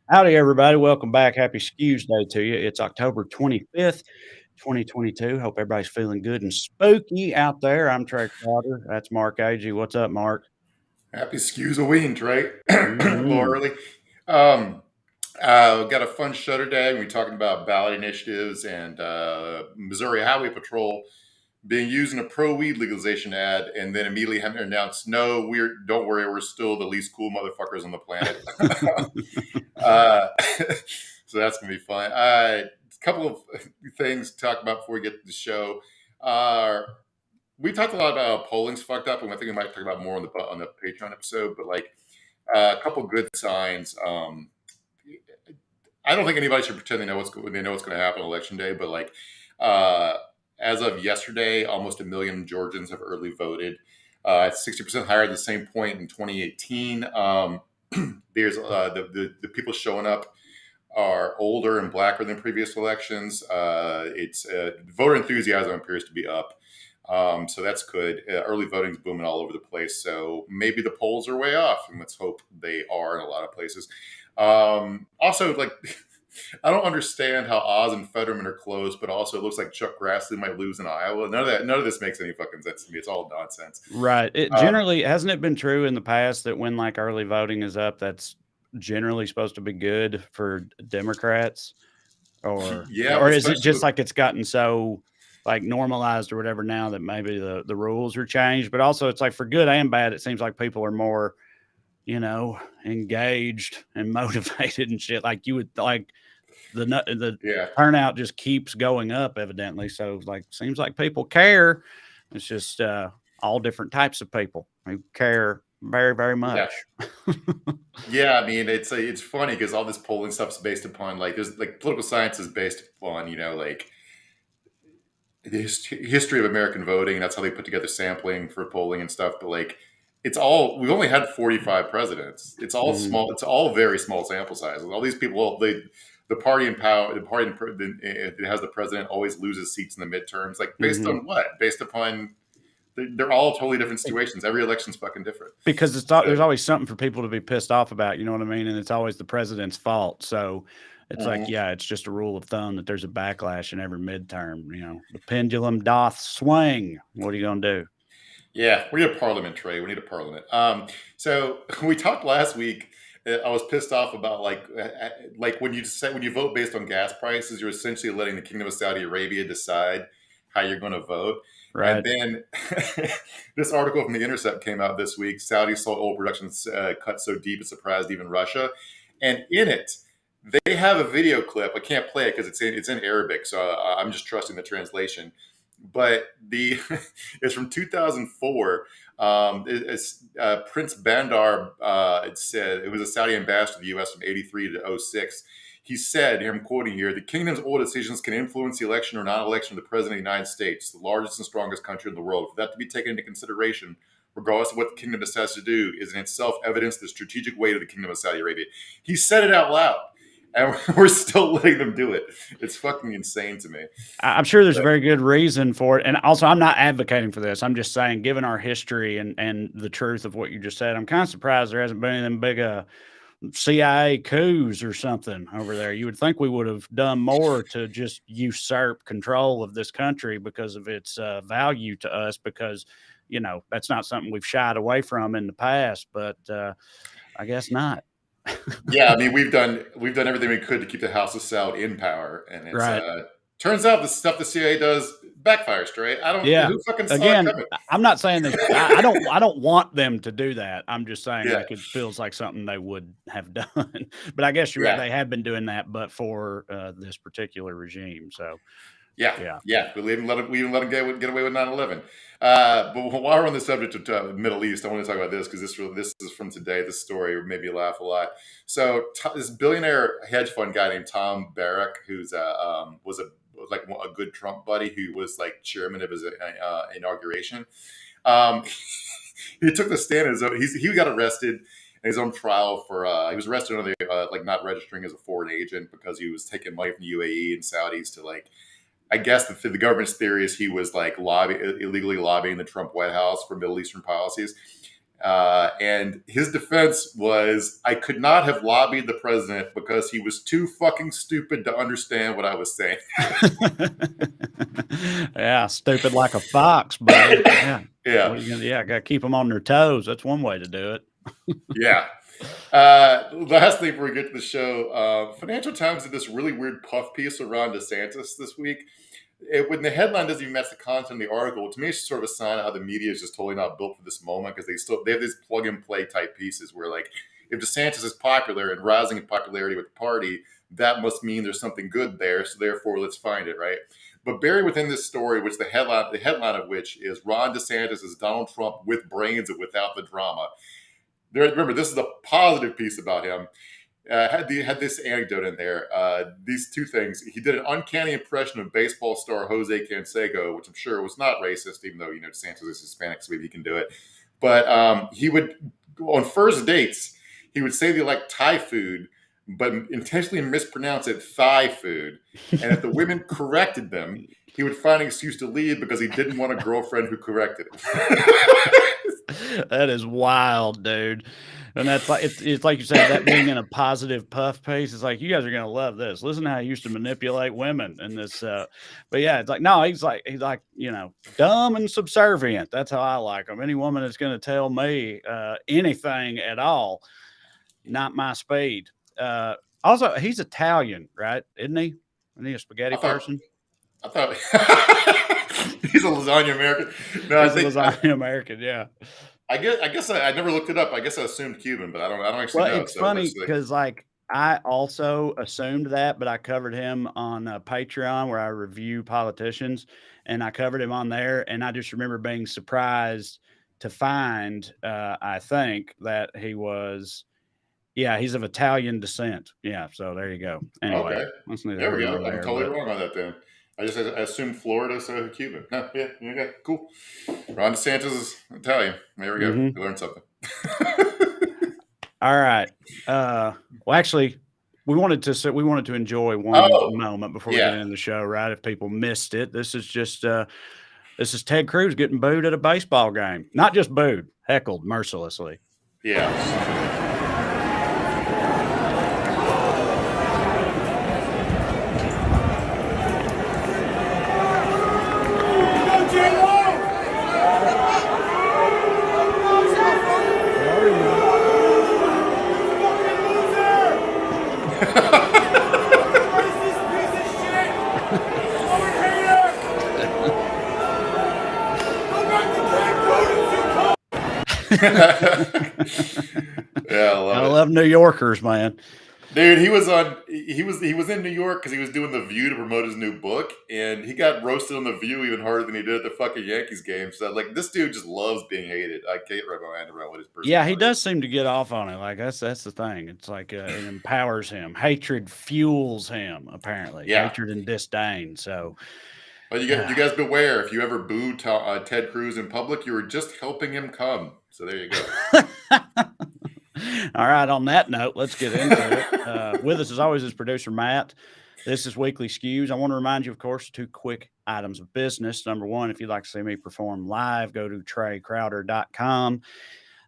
Howdy, everybody. Welcome back. Happy Skews Day to you. It's October 25th, 2022. Hope everybody's feeling good and spooky out there. I'm Trey Crowder. That's Mark Agee. What's up, Mark? Happy Skews of Ween, Trey. A little Mhm. early. Got a fun show today. We're talking about ballot initiatives and Missouri Highway Patrol being used in a pro-weed legalization ad, and then immediately having to announce, "No, don't worry, we're still the least cool motherfuckers on the planet." uh, so that's gonna be fun. A couple of things to talk about before we get to the show. Uh, we talked a lot about how polling's fucked up, and I think we might talk about more on the Patreon episode. But like a couple good signs. I don't think anybody should pretend they know what's going to happen on election day. But like uh, as of yesterday, almost 1 million Georgians have early voted. It's 60% higher at the same point in 2018. There's the people showing up are older and blacker than previous elections. It's voter enthusiasm appears to be up. So that's good. Early voting's booming all over the place. So maybe the polls are way off, and let's hope they are in a lot of places. Also, like, I don't understand how Oz and Fetterman are close, but also it looks like Chuck Grassley might lose in Iowa. None of this makes any fucking sense to me. It's all nonsense. Right. It Uh, generally hasn't it been true in the past that when like early voting is up, that's generally supposed to be good for Democrats? Or yeah, or is it especially just with like it's gotten so like normalized or whatever now that maybe the rules are changed? But also it's like for good and bad, it seems like people are more engaged and motivated and shit. Like you would like the yeah. turnout just keeps going up, evidently. So like, seems like people care. It's just all different types of people who care very, very Yeah. much. Yeah, I mean it's funny because all this polling stuff's based upon like there's like political science is based upon like the history of American voting. And that's how they put together sampling for polling and stuff. But like we've only had 45 presidents. It's all Mhm. small. It's all very small sample sizes. All these people, the party in power, that has the president always loses seats in the midterms. Like based Mhm. on what? Based upon they're all totally different situations. Every election's fucking different. Because So. there's always something for people to be pissed off about, you know what I mean? And it's always the president's fault. So it's like, Mhm. yeah, it's just a rule of thumb that there's a backlash in every midterm. The pendulum doth swing. What are you gonna do? Yeah, we need a parliament, Trey. We need a parliament. So we talked last week. I was pissed off about like when you vote based on gas prices, you're essentially letting the Kingdom of Saudi Arabia decide how you're going to vote. And Right. then this article from The Intercept came out this week. Saudi saw oil production cut so deep it surprised even Russia. And in it, they have a video clip. I can't play it because it's in Arabic, so I'm just trusting the translation. But the it's from 2004. It's Prince Bandar. It said it was a Saudi ambassador to the U.S. from '83 to '06. He said, here I'm quoting here, the kingdom's oil decisions can influence the election or non-election of the president of the United States, the largest and strongest country in the world. For that to be taken into consideration, regardless of what the kingdom decides to do, is in itself evidence of the strategic weight of the kingdom of Saudi Arabia. He said it out loud, and we're still letting them do it. It's fucking insane to me. I'm sure there's a But very good reason for it. And also, I'm not advocating for this. I'm just saying, given our history and the truth of what you just said, I'm kind of surprised there hasn't been any of them big CIA coups or something over there. You would think we would have done more to just usurp control of this country because of its value to us, because, that's not something we've shied away from in the past, but I guess not. yeah, I mean we've done everything we could to keep the House of Saud in power, and it's Right. turns out the stuff the CIA does backfires. Straight, I don't Yeah. who fucking saw it Again, coming. I'm not saying I don't want them to do that. I'm just saying Yeah, like it feels like something they would have done. But I guess you're right. yeah, They have been doing that, but for this particular regime. So yeah, yeah. yeah. We even let him get away with 9/11. But while we're on the subject of Middle East, I want to talk about this because this is from today. This story made me laugh a lot. So this billionaire hedge fund guy named Tom Barrack, who's was a good Trump buddy who was like chairman of his inauguration. Um, he took the stand as he got arrested in his own trial for he was arrested on the like not registering as a foreign agent because he was taking money from the UAE and Saudis to like I guess the government's theory is he was like illegally lobbying the Trump White House for Middle Eastern policies. And his defense was, I could not have lobbied the president because he was too fucking stupid to understand what I was saying. Yeah, stupid like a fox, buddy. Yeah. Yeah. What are you gonna? Yeah, got to keep them on their toes. That's one way to do it. Yeah. Last thing before we get to the show, Financial Times did this really weird puff piece of Ron DeSantis this week. When the headline doesn't even match the content of the article, to me, it's sort of a sign of how the media is just totally not built for this moment, because they have these plug and play type pieces where, like, if DeSantis is popular and rising in popularity with the party, that must mean there's something good there. So therefore, let's find it, right? But buried within this story, which the headline of which is Ron DeSantis is Donald Trump with brains and without the drama. Remember, this is a positive piece about him. Had this anecdote in there. These two things. He did an uncanny impression of baseball star Jose Canseco, which I'm sure was not racist, even though, DeSantis is Hispanic, so maybe he can do it. But he would, on first dates, he would say they like Thai food, but intentionally mispronounce it Thai food. And if the women corrected them, he would find an excuse to leave because he didn't want a girlfriend who corrected him. That is wild, dude. And that's like it's like you said, that being in a positive puff piece. It's like, you guys are gonna love this. Listen to how he used to manipulate women in this. But yeah, it's like, no, he's like dumb and subservient. That's how I like him. Any woman that's gonna tell me anything at all, not my speed. Also, he's Italian, right? Isn't he? Isn't he a spaghetti person? I thought he's a lasagna American. No, he's a lasagna American. Yeah. I guess I never looked it up. I guess I assumed Cuban, but I don't actually know. It's funny because, like, I also assumed that, but I covered him on Patreon, where I review politicians, and I covered him on there. And I just remember being surprised to find, I think, that he was, he's of Italian descent. Yeah. So there you go. Anyway, okay. There we go. I'm totally wrong on that then. I assumed Florida, so Cuban. No, yeah, okay, cool. Ron DeSantis is Italian. There we go. We learned something. All right. Well, actually, we wanted to enjoy one moment before we get into the show, right? If people missed it, this is Ted Cruz getting booed at a baseball game. Not just booed, heckled mercilessly. Yeah. Yeah, I love New Yorkers, man. Dude, he was in New York because he was doing The View to promote his new book, and he got roasted on The View even harder than he did at the fucking Yankees game. So, like, this dude just loves being hated. I can't wrap my mind around what his personality. Yeah, he does seem to get off on it. Like, that's the thing. It's like it empowers him. Hatred fuels him, apparently. Yeah. Hatred and disdain. So, well, you guys beware. If you ever boo Ted Cruz in public, you were just helping him come. So there you go. All right. On that note, let's get into it. With us, as always, is producer Matt. This is Weekly Skews. I want to remind you, of course, 2 quick items of business. Number one, if you'd like to see me perform live, go to TreyCrowder.com.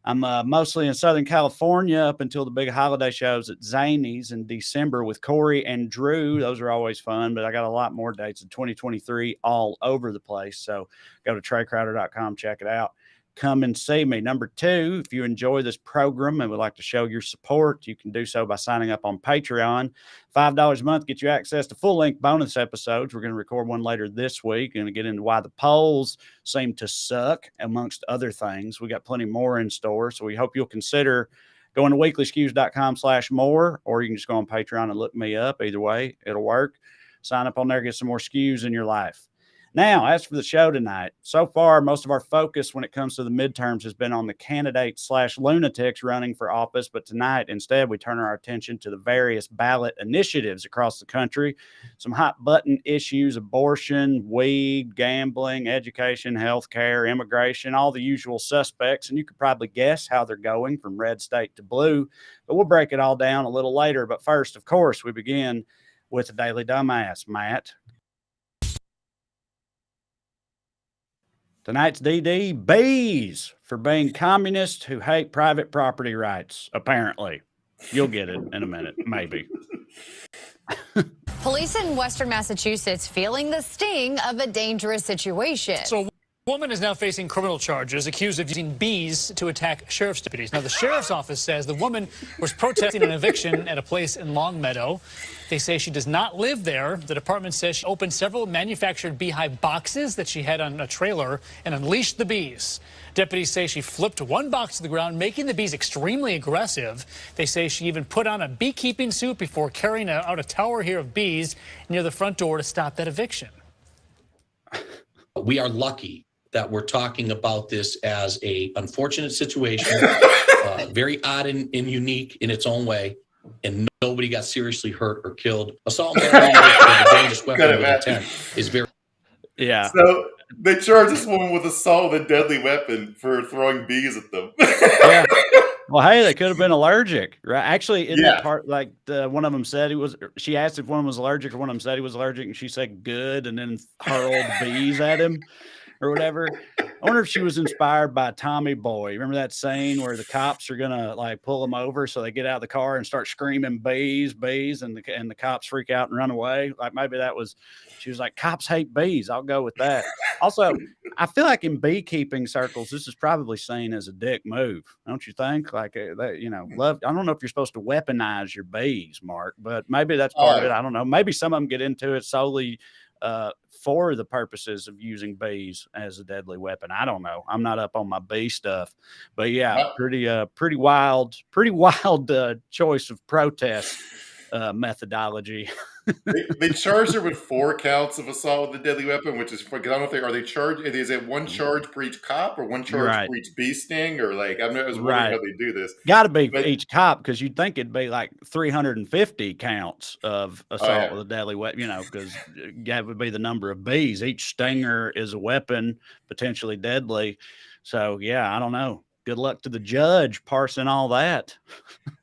I'm mostly in Southern California up until the big holiday shows at Zany's in December with Corey and Drew. Those are always fun, but I got a lot more dates in 2023 all over the place. So go to TreyCrowder.com, check it out. Come and see me. Number 2, if you enjoy this program and would like to show your support, you can do so by signing up on Patreon. $5 a month gets you access to full-length bonus episodes. We're going to record one later this week. Going to get into why the polls seem to suck, amongst other things. We got plenty more in store, so we hope you'll consider going to weeklyskews.com/more, or you can just go on Patreon and look me up. Either way, it'll work. Sign up on there, get some more skews in your life. Now, as for the show tonight, so far, most of our focus when it comes to the midterms has been on the candidates/lunatics running for office. But tonight, instead, we turn our attention to the various ballot initiatives across the country. Some hot button issues: abortion, weed, gambling, education, healthcare, immigration, all the usual suspects. And you could probably guess how they're going from red state to blue. But we'll break it all down a little later. But first, of course, we begin with the Daily Dumbass. Matt. Tonight's DD, bees for being communists who hate private property rights, apparently. You'll get it in a minute, maybe. Police in Western Massachusetts feeling the sting of a dangerous situation. So a woman is now facing criminal charges accused of using bees to attack sheriff's deputies. Now, the sheriff's office says the woman was protesting an eviction at a place in Longmeadow. They say she does not live there. The department says she opened several manufactured beehive boxes that she had on a trailer and unleashed the bees. Deputies say she flipped one box to the ground, making the bees extremely aggressive. They say she even put on a beekeeping suit before carrying out a tower here of bees near the front door to stop that eviction. We are lucky that we're talking about this as a unfortunate situation, very odd and unique in its own way, and nobody got seriously hurt or killed. Assault and a dangerous weapon with intent is very. Yeah. So they charge this woman with assault with a deadly weapon for throwing bees at them. Yeah. Well, hey, they could have been allergic, right? Actually, in Yeah. that part, like one of them said he was. She asked if one of them was allergic, or one of them said he was allergic, and she said good, and then hurled bees at him, or whatever. I wonder if she was inspired by Tommy Boy. Remember that scene where the cops are gonna like pull him over, so they get out of the car and start screaming bees, bees, and the cops freak out and run away. Like maybe that was. She was like, cops hate bees. I'll go with that. Also, I feel like in beekeeping circles, this is probably seen as a dick move, don't you think? Like, love. I don't know if you're supposed to weaponize your bees, Mark, but maybe that's part of it. I don't know. Maybe some of them get into it solely for the purposes of using bees as a deadly weapon. I don't know. I'm not up on my bee stuff, but yeah, pretty wild choice of protest methodology. They charged her with 4 counts of assault with a deadly weapon, which is because I don't know if are they charged? Is it one charge for each cop or one charge for each bee sting, or like I was wondering how they do this. Got to be for each cop, because you'd think it'd be like 350 counts of assault with a deadly weapon, because that would be the number of bees. Each stinger is a weapon, potentially deadly. So yeah, I don't know. Good luck to the judge parsing all that.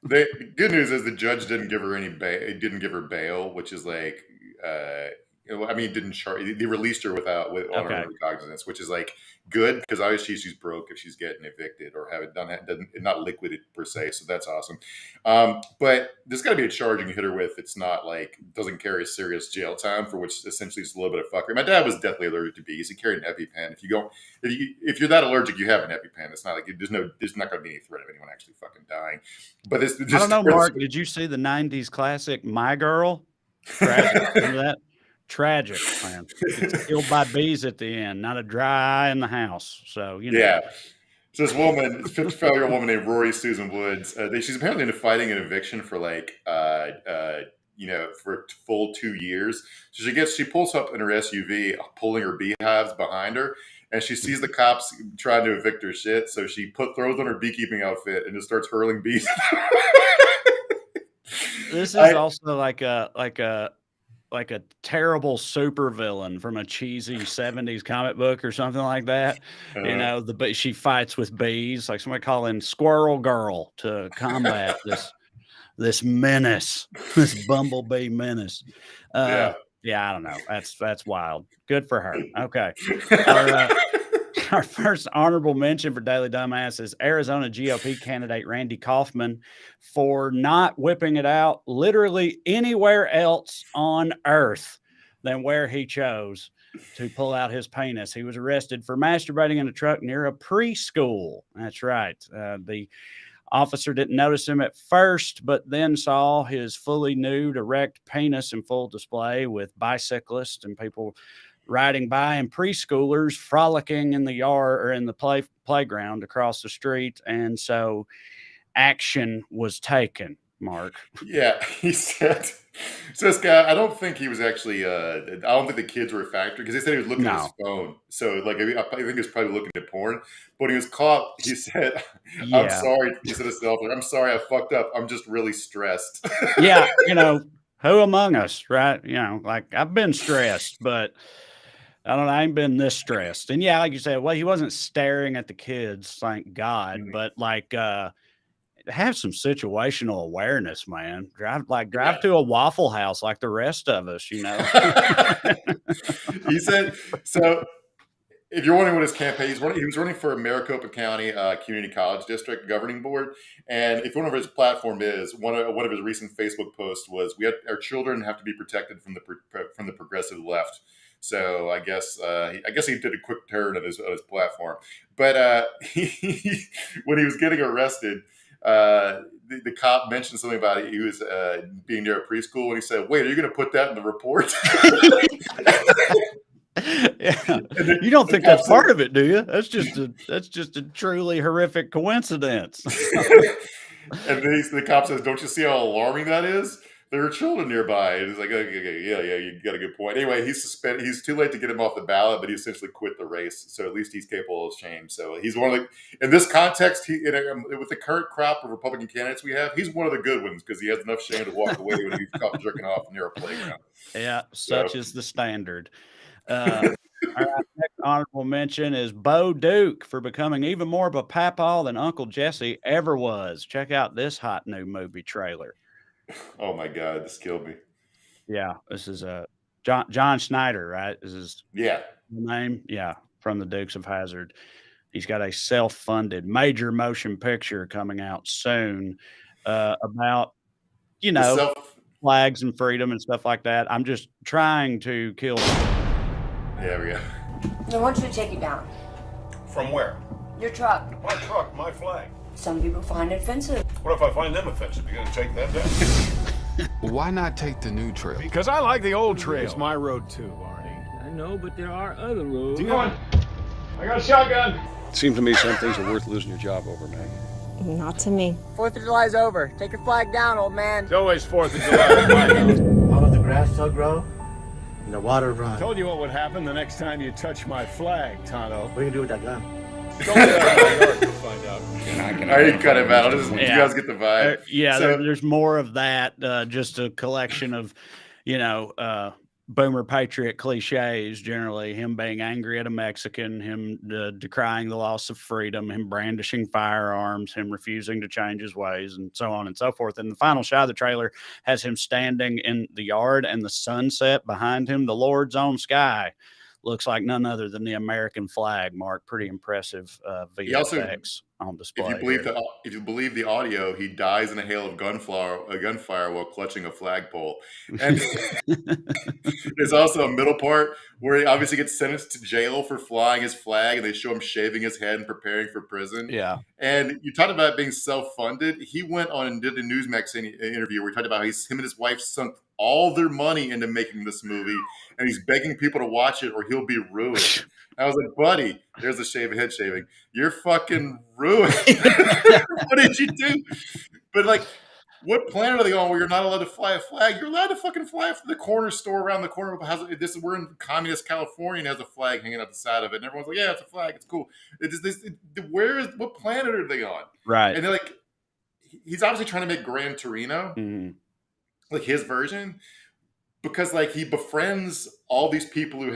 The good news is the judge didn't give her didn't give her bail, which is like, didn't charge. They released her on her recognizance, which is like good because obviously she's broke if she's getting evicted or not liquidated per se. So that's awesome. But there's got to be a charge you can hit her with. It's not like doesn't carry a serious jail time, for which essentially is a little bit of fuckery. My dad was deathly allergic to bees. He carried an EpiPen. If you're that allergic, you have an EpiPen. It's not like there's not going to be any threat of anyone actually fucking dying. But I don't know, Mark. Did you see the '90s classic "My Girl"? Tragic. Remember that? Tragic, man. It's killed by bees at the end. Not a dry eye in the house. So Yeah. So this woman, 55-year-old woman named Rory Susan Woods, she's apparently been fighting an eviction for for a full 2 years. So she pulls up in her SUV, pulling her beehives behind her, and she sees the cops trying to evict her shit. So she throws on her beekeeping outfit and just starts hurling bees. This is also like a terrible supervillain from a cheesy 70s comic book or something like that. She fights with bees, like somebody calling Squirrel Girl to combat this menace, this bumblebee menace. I don't know. That's wild. Good for her. Okay. Our first honorable mention for Daily Dumbass is Arizona GOP candidate Randy Kaufman for not whipping it out literally anywhere else on earth than where he chose to pull out his penis. He was arrested for masturbating in a truck near a preschool. That's right. The officer didn't notice him at first, but then saw his fully nude, erect penis in full display with bicyclists and people riding by, and preschoolers frolicking in the yard or in the playground across the street. And so action was taken, Mark. Yeah, he said, so this guy, I don't think he was actually, I don't think the kids were a factor because they said he was looking at his phone. So like, I think he was probably looking at porn, but he was caught. He said, I'm sorry. He said himself, I'm sorry, I fucked up. I'm just really stressed. Yeah. Who among us, right? Like I've been stressed, but I don't know. I ain't been this stressed. And yeah, like you said, well, he wasn't staring at the kids, thank God, but like, have some situational awareness, man. Drive to a Waffle House like the rest of us, He said, so if you're wondering what his campaign, he was running for Maricopa County Community College District Governing Board. And if you wonder what his platform is, one of his recent Facebook posts was, our children have to be protected from the progressive left. So I guess he did a quick turn of his platform. But when he was getting arrested, the cop mentioned something about it. He was being near a preschool, and he said, "Wait, are you going to put that in the report?" Yeah. You don't think that's part of it, do you? That's just a truly horrific coincidence. And then the cop says, "Don't you see how alarming that is? There are children nearby." And he's like, okay, yeah, you got a good point. Anyway, he's suspended. He's too late to get him off the ballot, but he essentially quit the race. So at least he's capable of change. So he's one of the, in this context, with the current crop of Republican candidates we have, he's one of the good ones because he has enough shame to walk away when he's caught jerking off near a playground. Yeah, such is the standard. All right, next honorable mention is Bo Duke for becoming even more of a papaw than Uncle Jesse ever was. Check out this hot new movie trailer. Oh my God, this killed me. Yeah, this is John Schneider, right? This is Yeah. the name. Yeah, from the Dukes of Hazzard. He's got a self-funded major motion picture coming out soon about flags and freedom and stuff like that. I'm just trying to kill. There we go. I want you to take it down. From where? Your truck. My truck, my flag. Some people find it offensive. What if I find them offensive? You gonna take that down? Why not take the new trail? Because I like the old trail. It's my road too, Arnie. I know, but there are other roads. Come on. I got a shotgun. It seems to me some things are worth losing your job over, Maggie. Not to me. 4th of July's over. Take your flag down, old man. It's always 4th of July in my house. How does the grass still grow? And the water run. I told you what would happen the next time you touch my flag, Tonto. What are you gonna do with that gun? Don't let out of my yard, you'll find out. I didn't cut him out. You guys get the vibe. There's more of that. Just a collection of, boomer patriot cliches. Generally, him being angry at a Mexican, him decrying the loss of freedom, him brandishing firearms, him refusing to change his ways, and so on and so forth. And the final shot of the trailer has him standing in the yard, and the sunset behind him, the Lord's own sky, looks like none other than the American flag. Mark, pretty impressive VFX on display. If you believe the audio, he dies in a hail of gunfire while clutching a flagpole. And there's also a middle part where he obviously gets sentenced to jail for flying his flag, and they show him shaving his head and preparing for prison. Yeah. And you talked about being self-funded. He went on and did a Newsmax interview where he talked about how him and his wife sunk all their money into making this movie, and he's begging people to watch it or he'll be ruined. I was like, buddy, there's a head shaving. You're fucking ruined. What did you do? But what planet are they on where you're not allowed to fly a flag? You're allowed to fucking fly from the corner store around the corner. We're in communist California and has a flag hanging out the side of it. And everyone's like, yeah, it's a flag. It's cool. What planet are they on? Right. And they're like, he's obviously trying to make Gran Torino, like his version. Because he befriends all these people who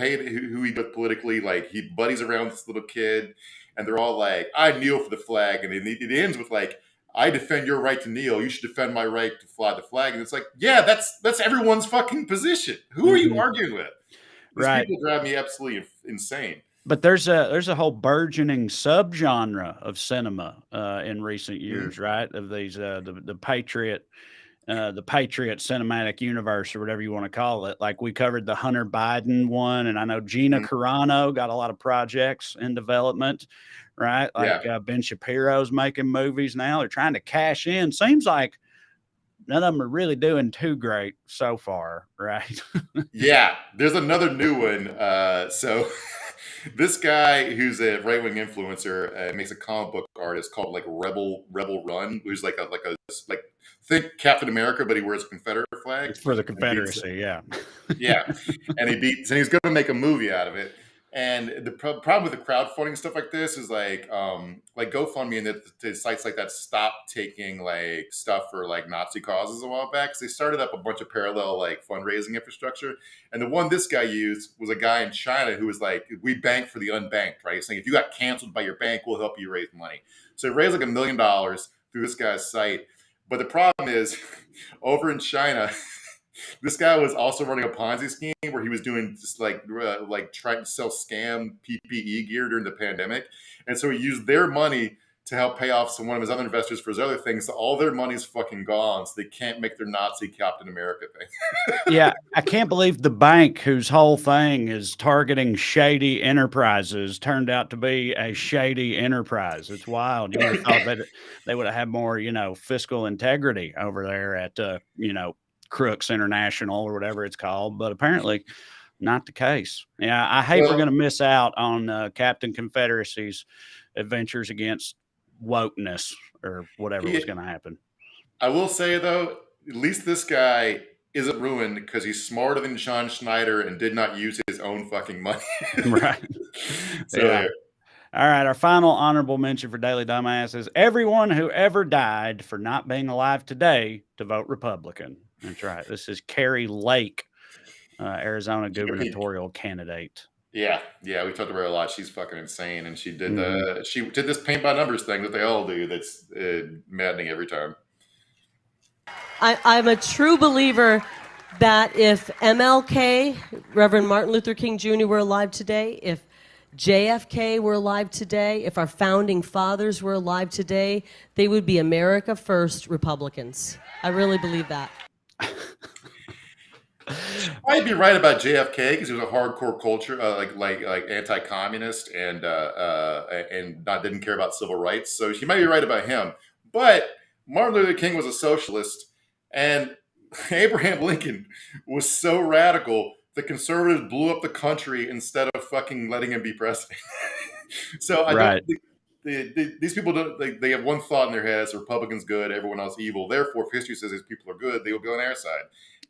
he does politically. He buddies around this little kid, and they're all like, "I kneel for the flag," and it ends with "I defend your right to kneel. You should defend my right to fly the flag." And it's like, yeah, that's everyone's fucking position. Who are you arguing with? These people drive me absolutely insane. But there's a whole burgeoning subgenre of cinema in recent years, right? Of these the Patriot. The Patriot cinematic universe, or whatever you want to call it. We covered the Hunter Biden one, and I know Gina Carano got a lot of projects in development, right? Ben Shapiro's making movies now. They're trying to cash in. Seems like none of them are really doing too great so far, right? Yeah, there's another new one. So this guy who's a right-wing influencer makes a comic book artist called Rebel Run, who's think Captain America, but he wears a Confederate flag. It's for the Confederacy, yeah. Yeah. And he's going to make a movie out of it. And the problem with the crowdfunding stuff like this is GoFundMe and the sites like that stopped taking stuff for Nazi causes a while back. So they started up a bunch of parallel fundraising infrastructure. And the one this guy used was a guy in China who was we bank for the unbanked, right? He's saying if you got canceled by your bank, we'll help you raise money. So he raised $1 million through this guy's site. But the problem is over in China, This guy was also running a Ponzi scheme where he was doing just like trying to sell scam PPE gear during the pandemic, and so he used their money to help pay off one of his other investors for his other things. So all their money's fucking gone, so they can't make their Nazi Captain America thing. Yeah, I can't believe the bank whose whole thing is targeting shady enterprises turned out to be a shady enterprise. It's wild. You would have thought that they would have had more, fiscal integrity over there at, Crooks International or whatever it's called, but apparently not the case. Yeah, I hate we're going to miss out on Captain Confederacy's adventures against wokeness or whatever was going to happen. I will say, though, at least this guy isn't ruined because he's smarter than John Schneider and did not use his own fucking money. Right. So yeah. All right. Our final honorable mention for Daily Dumbass is everyone who ever died for not being alive today to vote Republican. That's right. This is Carrie Lake, Arizona gubernatorial candidate. Yeah, we talked about her a lot. She's fucking insane, and she did this paint by numbers thing that they all do. That's maddening every time. I'm a true believer that if MLK, Reverend Martin Luther King Jr. were alive today, if JFK were alive today, if our founding fathers were alive today, they would be America First Republicans. I really believe that. I'd be right about JFK because he was a hardcore culture, like anti-communist and didn't care about civil rights. So she might be right about him. But Martin Luther King was a socialist, and Abraham Lincoln was so radical the conservatives blew up the country instead of fucking letting him be president. So I don't think these people don't. They have one thought in their heads: Republicans good, everyone else evil. Therefore, if history says these people are good, they will go on their side.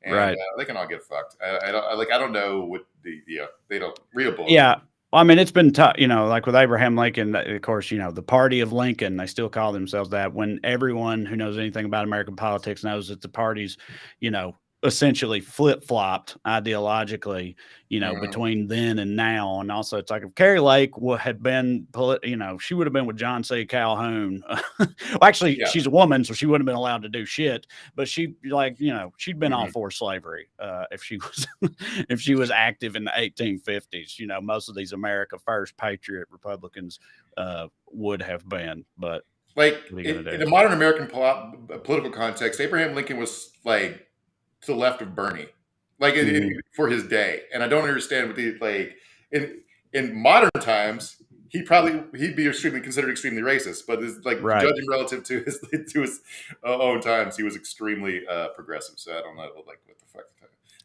And they can all get fucked. I don't know what they don't read a book. Yeah. Well, I mean, it's been tough, like with Abraham Lincoln, of course, the party of Lincoln, they still call themselves that when everyone who knows anything about American politics knows that the party's, essentially flip-flopped ideologically, between then and now. And also it's like if Carrie Lake had been, she would have been with John C. Calhoun. Well, actually, she's a woman, so she wouldn't have been allowed to do shit, but she'd been all for slavery if she was active in the 1850s. Most of these America First Patriot Republicans would have been, but in the modern American political context, Abraham Lincoln was to the left of Bernie, for his day, and I don't understand what in modern times he'd be considered extremely racist, but judging relative to his own times, he was extremely progressive. So I don't know what the fuck.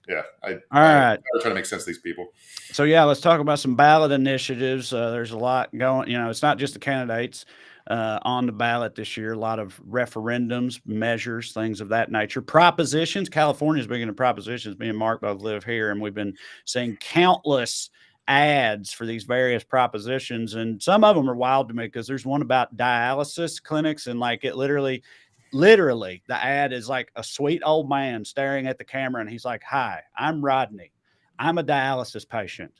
Yeah, I'm trying to make sense of these people. So let's talk about some ballot initiatives. There's a lot going. It's not just the candidates on the ballot this year. A lot of referendums, measures, things of that nature. Propositions. California's big into propositions. Me and Mark both live here, and we've been seeing countless ads for these various propositions, and some of them are wild to me because there's one about dialysis clinics, and it literally the ad is like a sweet old man staring at the camera, and he's like, "Hi, I'm Rodney. I'm a dialysis patient.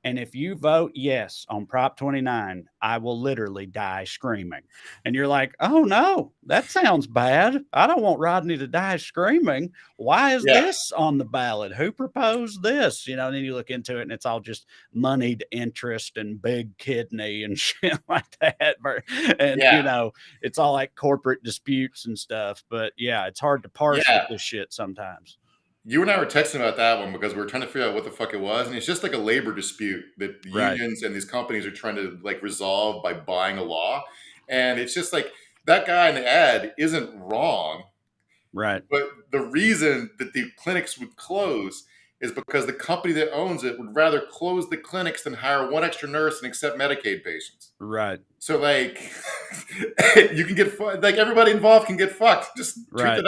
And if you vote yes on Prop 29, I will literally die screaming." And you're like, "Oh no, that sounds bad. I don't want Rodney to die screaming. Why is this on the ballot? Who proposed this?" And then you look into it and it's all just moneyed interest and big kidney and shit like that. And, it's all like corporate disputes and stuff. But it's hard to parse with this shit sometimes. You and I were texting about that one because we were trying to figure out what the fuck it was. And it's just like a labor dispute that the unions and these companies are trying to resolve by buying a law. And it's just that guy in the ad isn't wrong. Right. But the reason that the clinics would close is because the company that owns it would rather close the clinics than hire one extra nurse and accept Medicaid patients. Right. So you can get everybody involved can get fucked. Just treat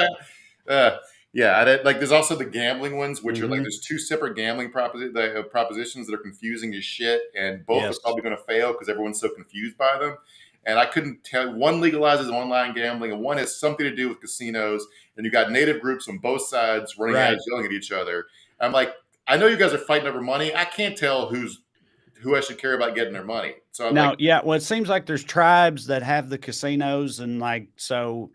that. There's also the gambling ones, which are there's two separate gambling propositions that are confusing as shit, and both are probably going to fail because everyone's so confused by them. And I couldn't tell. One legalizes online gambling, and one has something to do with casinos. And you got native groups on both sides running ads, yelling at each other. I'm like, I know you guys are fighting over money. I can't tell who I should care about getting their money. So well, it seems like there's tribes that have the casinos, and so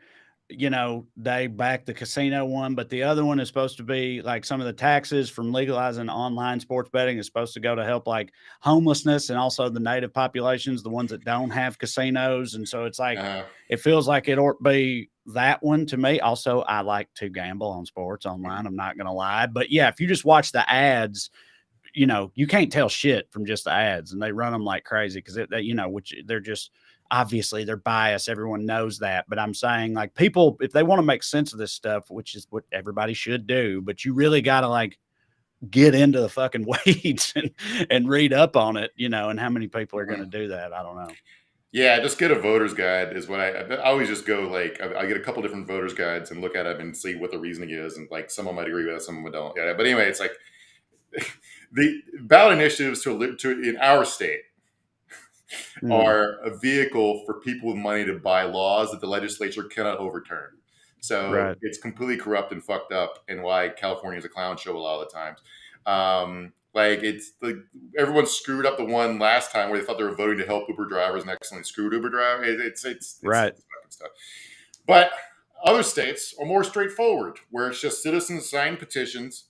they back the casino one, but the other one is supposed to be like some of the taxes from legalizing online sports betting is supposed to go to help like homelessness and also the native populations, the ones that don't have casinos. And so it's like, it feels like it ought to be that one to me. Also, I like to gamble on sports online. I'm not going to lie, but yeah, if you just watch the ads, you can't tell shit from just the ads, and they run them like crazy because which they're just, obviously they're biased. Everyone knows that. But I'm saying like people, if they want to make sense of this stuff, which is what everybody should do, but you really got to like get into the fucking weeds and read up on it, and how many people are going to do that. I don't know. Yeah, just get a voter's guide is what I always just go like, I get a couple different voter's guides and look at them and see what the reasoning is. And like, some of them might agree with it, some of them don't. Yeah. But anyway, it's like the ballot initiatives to in our state are a vehicle for people with money to buy laws that the legislature cannot overturn. So it's completely corrupt and fucked up, and why California is a clown show a lot of the times. Like it's like everyone screwed up the one last time where they thought they were voting to help Uber drivers and accidentally screwed Uber drivers. It's fucking stuff. But other states are more straightforward, where it's just citizens sign petitions.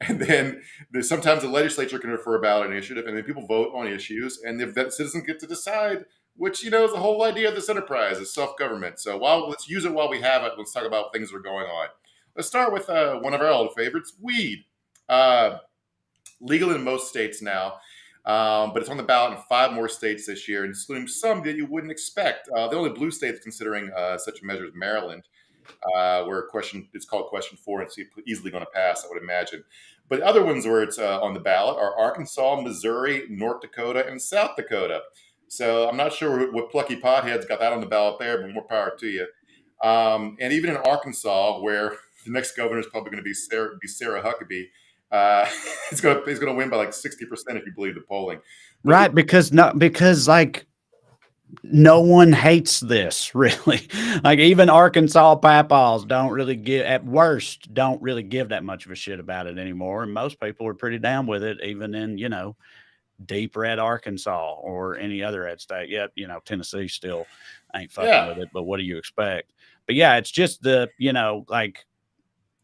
And then sometimes the legislature can refer a ballot initiative, and then people vote on issues, and the citizens get to decide, which, is the whole idea of this enterprise is self-government. So let's use it while we have it. Let's talk about things that are going on. Let's start with one of our old favorites, weed. Legal in most states now, but it's on the ballot in 5 more states this year, including some that you wouldn't expect. The only blue state considering such a measure is Maryland. Where it's called question 4, and it's easily going to pass, I would imagine. But other ones where it's on the ballot are Arkansas, Missouri, North Dakota, and South Dakota. So I'm not sure what plucky potheads got that on the ballot there, but more power to you. And even in Arkansas, where the next governor is probably going to be Sarah Huckabee, he's going to win by like 60% if you believe the polling. Right, because like, no one hates this really. Like even Arkansas papaws don't really give that much of a shit about it anymore. And most people are pretty down with it, even in, deep red Arkansas or any other red state. Yet, Tennessee still ain't fucking with it, but what do you expect? But yeah, it's just like,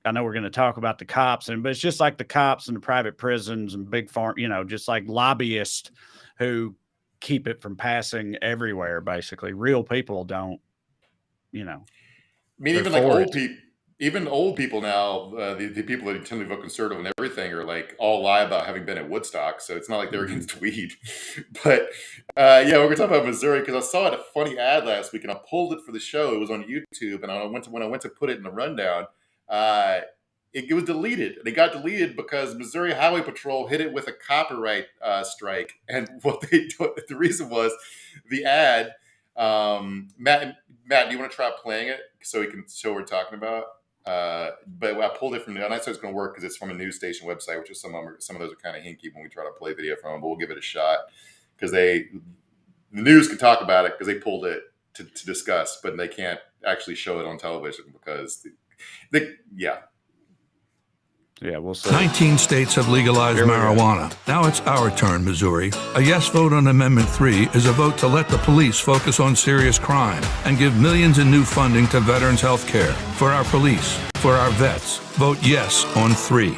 I know we're going to talk about the cops, but it's just like the cops and the private prisons and big farm, just like lobbyists who keep it from passing everywhere. Basically, real people don't, I mean, even like old people now, the people that tend to vote conservative and everything are like all lie about having been at Woodstock. So it's not like they're against weed. But we're going to talk about Missouri because I saw a funny ad last week and I pulled it for the show. It was on YouTube, and when I went to put it in the rundown, it was deleted. And it got deleted because Missouri Highway Patrol hit it with a copyright strike. And the reason was the ad. Matt, do you want to try playing it so we can show what we're talking about? But I pulled it from and I said it's going to work because it's from a news station website, which is some of those are kind of hinky when we try to play video from them. But we'll give it a shot because the news can talk about it because they pulled it to discuss, but they can't actually show it on television because Yeah, we'll see. 19 states have legalized marijuana. Now it's our turn, Missouri. A yes vote on Amendment 3 is a vote to let the police focus on serious crime and give millions in new funding to veterans' health care. For our police, for our vets, vote yes on 3.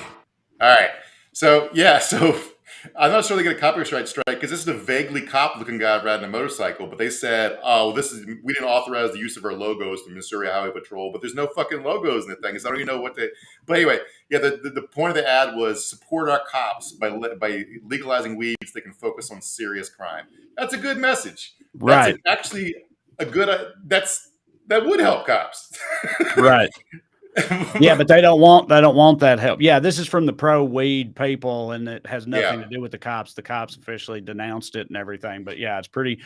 All right. So I'm not sure they get a copyright strike because this is a vaguely cop-looking guy riding a motorcycle. But they said, we didn't authorize the use of our logos from Missouri Highway Patrol. But there's no fucking logos in the thing. So I don't even know what they. But anyway, the point of the ad was support our cops by legalizing weed so they can focus on serious crime. That's a good message. Right. That's actually a good. That would help cops. Right. Yeah, but they don't want that help. Yeah, this is from the pro weed people, and it has nothing to do with the cops. The cops officially denounced it and everything. But yeah, it's pretty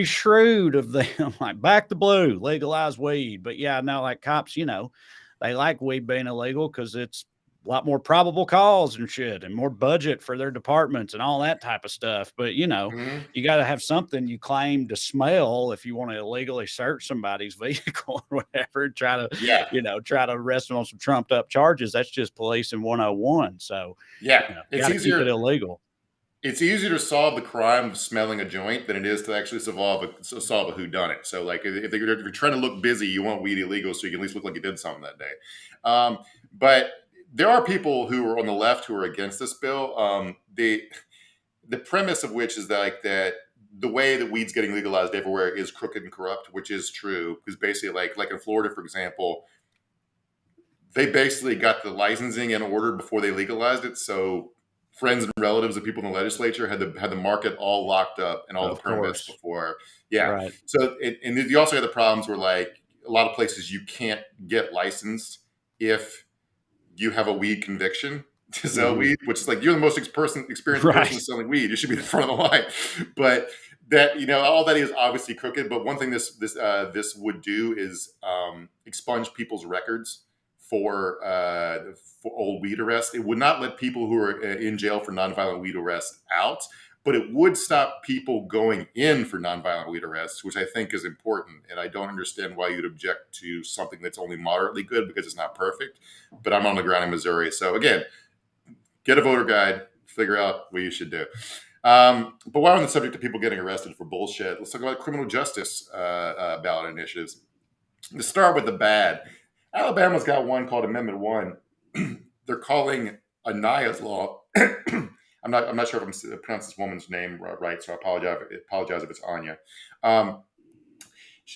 shrewd of them. Like, back the blue, legalize weed. But yeah, now like cops, they like weed being illegal because it's a lot more probable cause and shit, and more budget for their departments and all that type of stuff. But you got to have something you claim to smell if you want to illegally search somebody's vehicle or whatever. Try to arrest them on some trumped up charges. That's just policing 101. So it's easier. Keep it illegal. it's easier to solve the crime of smelling a joint than it is to actually solve a whodunit. So, like, if you're trying to look busy, you want weed illegal so you can at least look like you did something that day. But there are people who are on the left who are against this bill. The premise of which is that the way that weed's getting legalized everywhere is crooked and corrupt, which is true. Because basically, like in Florida, for example, they basically got the licensing in order before they legalized it. So friends and relatives of people in the legislature had the market all locked up and all the permits before. Yeah. Right. So and you also have the problems where, like, a lot of places you can't get licensed if you have a weed conviction to sell weed, which is like, you're the most experienced person selling weed. You should be in front of the line. But that, all that is obviously crooked. But one thing this would do is expunge people's records for old weed arrests. It would not let people who are in jail for nonviolent weed arrests out, but it would stop people going in for nonviolent weed arrests, which I think is important. And I don't understand why you'd object to something that's only moderately good, because it's not perfect. But I'm on the ground in Missouri. So again, get a voter guide, figure out what you should do. But while on the subject of people getting arrested for bullshit, let's talk about criminal justice ballot initiatives. To start with the bad, Alabama's got one called Amendment 1. They're calling Anaya's law. I'm not sure if I'm pronouncing this woman's name right, so I apologize if it's Anya.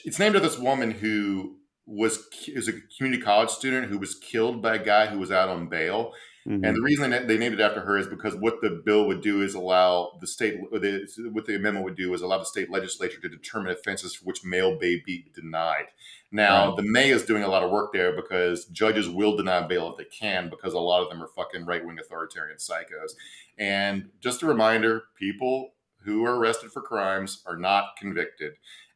It's named after this woman who is a community college student who was killed by a guy who was out on bail. And the reason they named it after her is because what the bill would do is allow the state, what the amendment would do is allow the state legislature to determine offenses for which bail may be denied. Now, the May is doing a lot of work there because judges will deny bail if they can, because a lot of them are fucking right-wing authoritarian psychos. And just a reminder, people who are arrested for crimes are not convicted.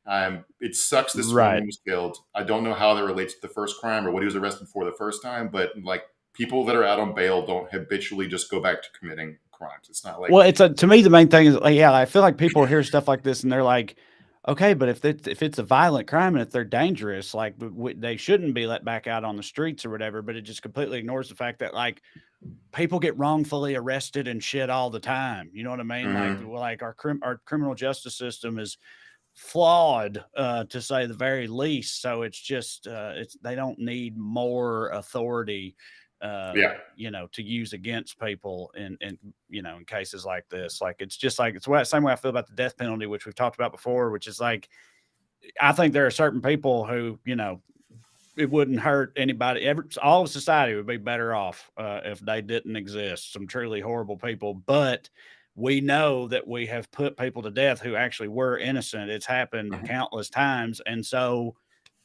It sucks this woman was killed. I don't know how that relates to the first crime or what he was arrested for the first time, but like, people that are out on bail don't habitually just go back to committing crimes. It's not like, well, to me, the main thing is, like, I feel like people hear stuff like this and they're like, okay, but if it's a violent crime and if they're dangerous, like, they shouldn't be let back out on the streets or whatever. But it just completely ignores the fact that, like, people get wrongfully arrested and shit all the time. You know what I mean? Like our criminal justice system is flawed, to say the very least. So it's just they don't need more authority to use against people in in cases like this. Like, it's just like, it's the same way I feel about the death penalty, which we've talked about before, which is like, I think there are certain people who, it wouldn't hurt anybody. All of society would be better off if they didn't exist. Some truly horrible people, but we know that we have put people to death who actually were innocent. It's happened countless times. And so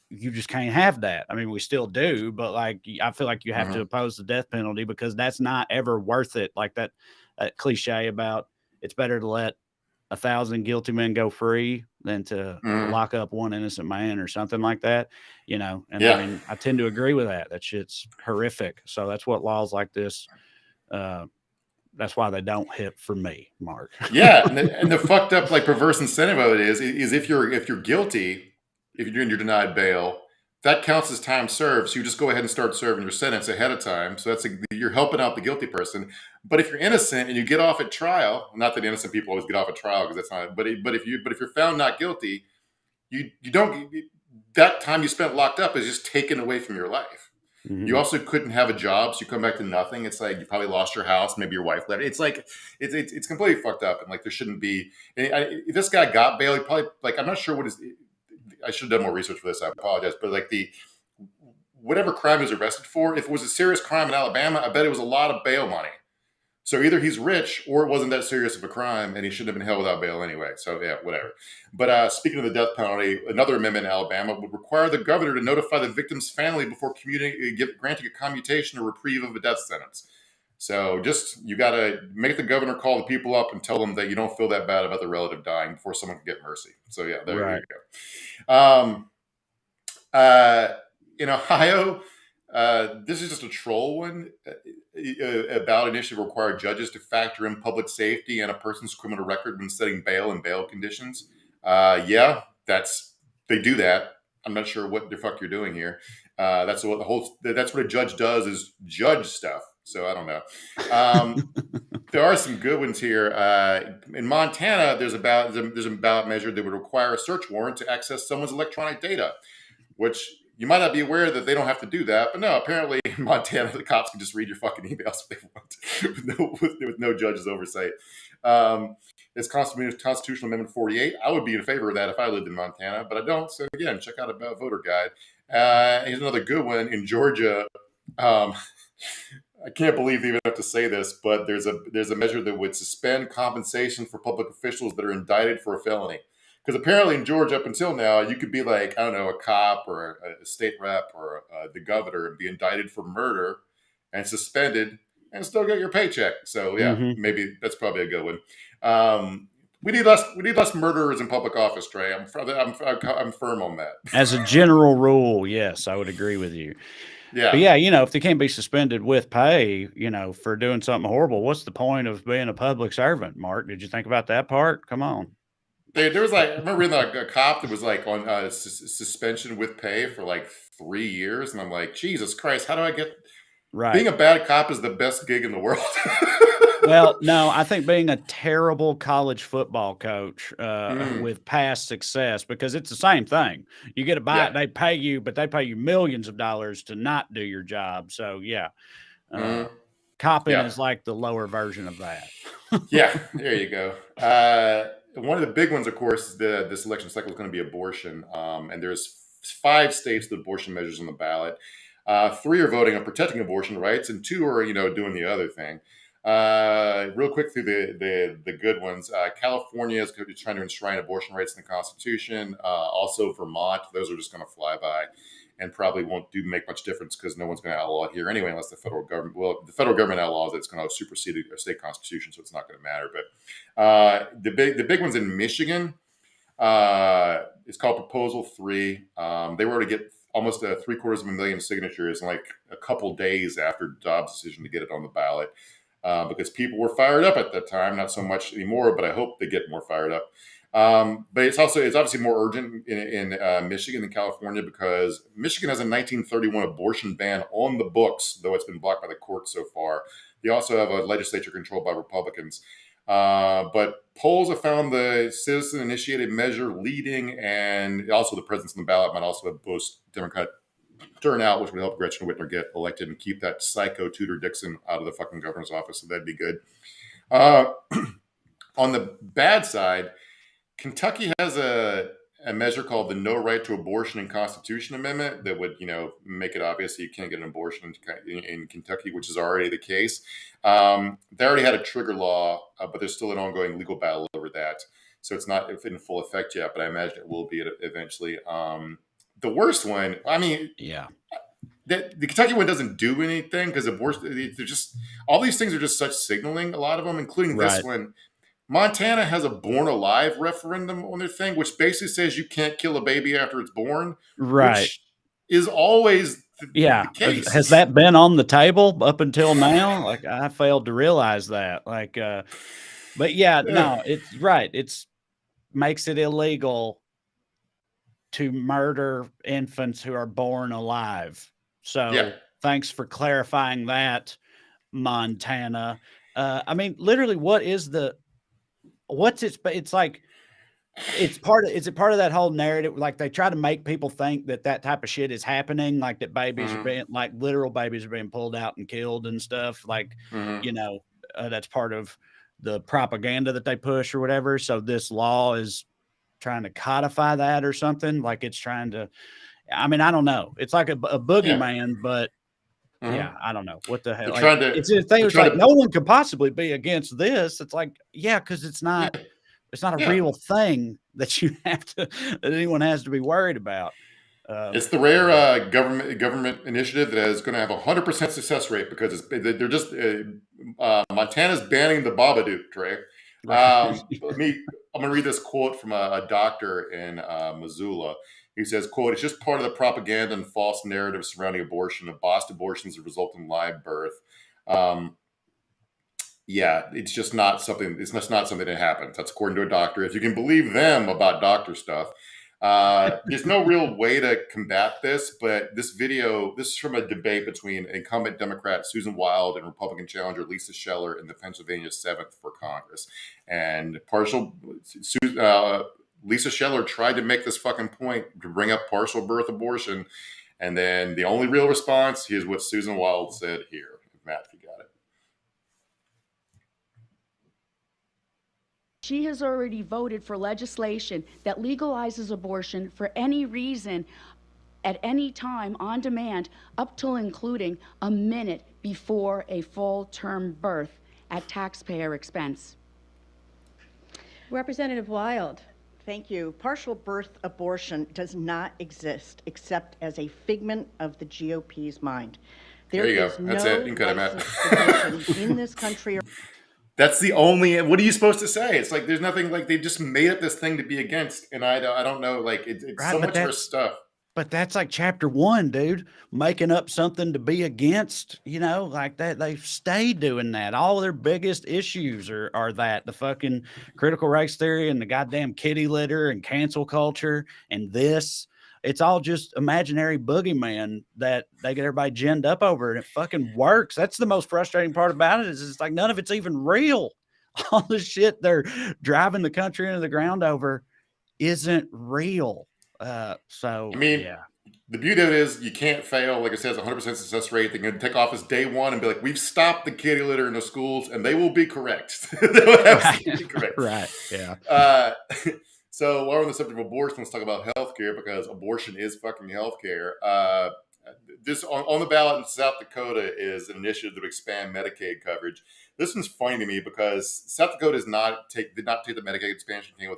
you just can't have that. I mean, we still do, but like, I feel like you have to oppose the death penalty, because that's not ever worth it. Like that cliche about it's better to let 1,000 guilty men go free than to lock up one innocent man or something like that, And I mean, I tend to agree with that. That shit's horrific. So that's what laws like this, that's why they don't hit for me, Mark. Yeah. And the fucked up, like, perverse incentive of it is if you're guilty, if you're denied bail, that counts as time served. So you just go ahead and start serving your sentence ahead of time. So you're helping out the guilty person. But if you're innocent and you get off at trial, not that innocent people always get off at trial, because that's not. But if you're found not guilty, you don't. That time you spent locked up is just taken away from your life. You also couldn't have a job, so you come back to nothing. It's like you probably lost your house, maybe your wife left. It's like it's completely fucked up, and like there shouldn't be. If this guy got bail, he probably, like, I'm not sure what his. I should have done more research for this. I apologize, but like whatever crime he was arrested for, if it was a serious crime in Alabama, I bet it was a lot of bail money. So either he's rich or it wasn't that serious of a crime and he shouldn't have been held without bail anyway. So yeah, whatever. But speaking of the death penalty, another amendment in Alabama would require the governor to notify the victim's family before granting a commutation or reprieve of a death sentence. So you got to make the governor call the people up and tell them that you don't feel that bad about the relative dying before someone can get mercy. So yeah, there you go. In Ohio, this is just a troll one. A ballot initiative required judges to factor in public safety and a person's criminal record when setting bail and bail conditions. They do that. I'm not sure what the fuck you're doing here. That's what a judge does, is judge stuff. So I don't know. there are some good ones here. In Montana, there's a ballot measure that would require a search warrant to access someone's electronic data, which you might not be aware that they don't have to do that. But no, apparently in Montana, the cops can just read your fucking emails if they want with no judge's oversight. It's Constitutional Amendment 48. I would be in favor of that if I lived in Montana, but I don't. So again, check out a voter guide. Here's another good one in Georgia. I can't believe they even have to say this, but there's a measure that would suspend compensation for public officials that are indicted for a felony. Because apparently in Georgia, up until now, you could be like, I don't know, a cop or a state rep or the governor and be indicted for murder and suspended and still get your paycheck. So yeah, maybe that's probably a good one. We need less murderers in public office, Trey. I'm firm on that. As a general rule, yes, I would agree with you. Yeah. But yeah, if they can't be suspended with pay, for doing something horrible, what's the point of being a public servant, Mark? Did you think about that part? Come on. There was I remember reading a cop that was on suspension with pay for 3 years. And I'm like, Jesus Christ, how do I get right? Being a bad cop is the best gig in the world. Well, no, I think being a terrible college football coach with past success, because it's the same thing. You get a bite, they pay you, but they pay you millions of dollars to not do your job. So yeah, copping is like the lower version of that. Yeah, there you go. One of the big ones, of course, is this election cycle is going to be abortion. And there's 5 states with abortion measures on the ballot. 3 are voting on protecting abortion rights, and 2 are, doing the other thing. Real quick through the good ones. California is trying to enshrine abortion rights in the Constitution. Also Vermont, those are just going to fly by and probably won't make much difference because no one's going to outlaw it here anyway, unless the federal government outlaws it. It's going to supersede a state constitution, so it's not going to matter. But the big ones in Michigan, it's called Proposal 3. They were to get almost 750,000 signatures in a couple days after Dobbs' decision to get it on the ballot. Because people were fired up at that time, not so much anymore, but I hope they get more fired up. But it's obviously more urgent in Michigan than California, because Michigan has a 1931 abortion ban on the books, though it's been blocked by the court so far. They also have a legislature controlled by Republicans. But polls have found the citizen-initiated measure leading, and also the presence on the ballot might also have boost Democrat turnout, which would help Gretchen Whitmer get elected and keep that psycho Tudor Dixon out of the fucking governor's office. So that'd be good. On the bad side, Kentucky has a measure called the No Right to Abortion and Constitution Amendment that would, make it obvious that you can't get an abortion in Kentucky, which is already the case. They already had a trigger law, but there's still an ongoing legal battle over that. So it's not in full effect yet, but I imagine it will be eventually. The worst one, the Kentucky one doesn't do anything because abortion, they're just, all these things are just such signaling, a lot of them, including this one. Montana has a born alive referendum on their thing, which basically says you can't kill a baby after it's born. Right. Which is always the case. Has that been on the table up until now? I failed to realize that. But yeah, no, it's right. It's makes it illegal to murder infants who are born alive. So thanks for clarifying that, Montana. I mean, literally, is it part of that whole narrative? They try to make people think that type of shit is happening, that babies are being, literal babies are being pulled out and killed and stuff. That's part of the propaganda that they push or whatever. So this law is trying to codify that or something. It's trying to, I mean, I don't know. It's like a boogeyman, but I don't know what the hell. No one could possibly be against this. It's because it's not a real thing that that anyone has to be worried about. It's the rare government initiative that is going to have 100% success rate because they're just Montana's banning the Babadook, Trey. I'm going to read this quote from a doctor in Missoula. He says, quote, "It's just part of the propaganda and false narrative surrounding abortion. Botched abortions result in live birth." It's just not something. It's just not something that happens. That's according to a doctor. If you can believe them about doctor stuff. There's no real way to combat this, but this is from a debate between incumbent Democrat Susan Wild and Republican challenger Lisa Scheller in the Pennsylvania 7th for Congress. And Lisa Scheller tried to make this fucking point to bring up partial birth abortion. And then the only real response is what Susan Wild said here. Matt, if you got it. She has already voted for legislation that legalizes abortion for any reason, at any time, on demand, up till including a minute before a full-term birth at taxpayer expense. Representative Wild. Thank you. Partial birth abortion does not exist except as a figment of the GOP's mind. There you go. That's it. You can cut it, Matt. In this country. That's the only. What are you supposed to say? It's like there's nothing. Like they just made up this thing to be against, and I don't know. Like it's right, so much for stuff. But that's like chapter 1, dude. Making up something to be against. You know, like that. They've stayed doing that. All their biggest issues are that the fucking critical race theory and the goddamn kitty litter and cancel culture and this. It's all just imaginary boogeyman that they get everybody ginned up over, and it fucking works. That's the most frustrating part about it. Is it's like none of it's even real. All the shit they're driving the country into the ground over isn't real. So I mean, yeah. The beauty of it is you can't fail. Like I said, it's 100% success rate. They're going to take office day one and be like, we've stopped the kitty litter in the schools, and they will be correct. They will absolutely be correct. Right. Yeah. So while we're on the subject of abortion, let's talk about healthcare, because abortion is fucking healthcare. This on the ballot in South Dakota is an initiative to expand Medicaid coverage. This one's funny to me because South Dakota did not take the Medicaid expansion came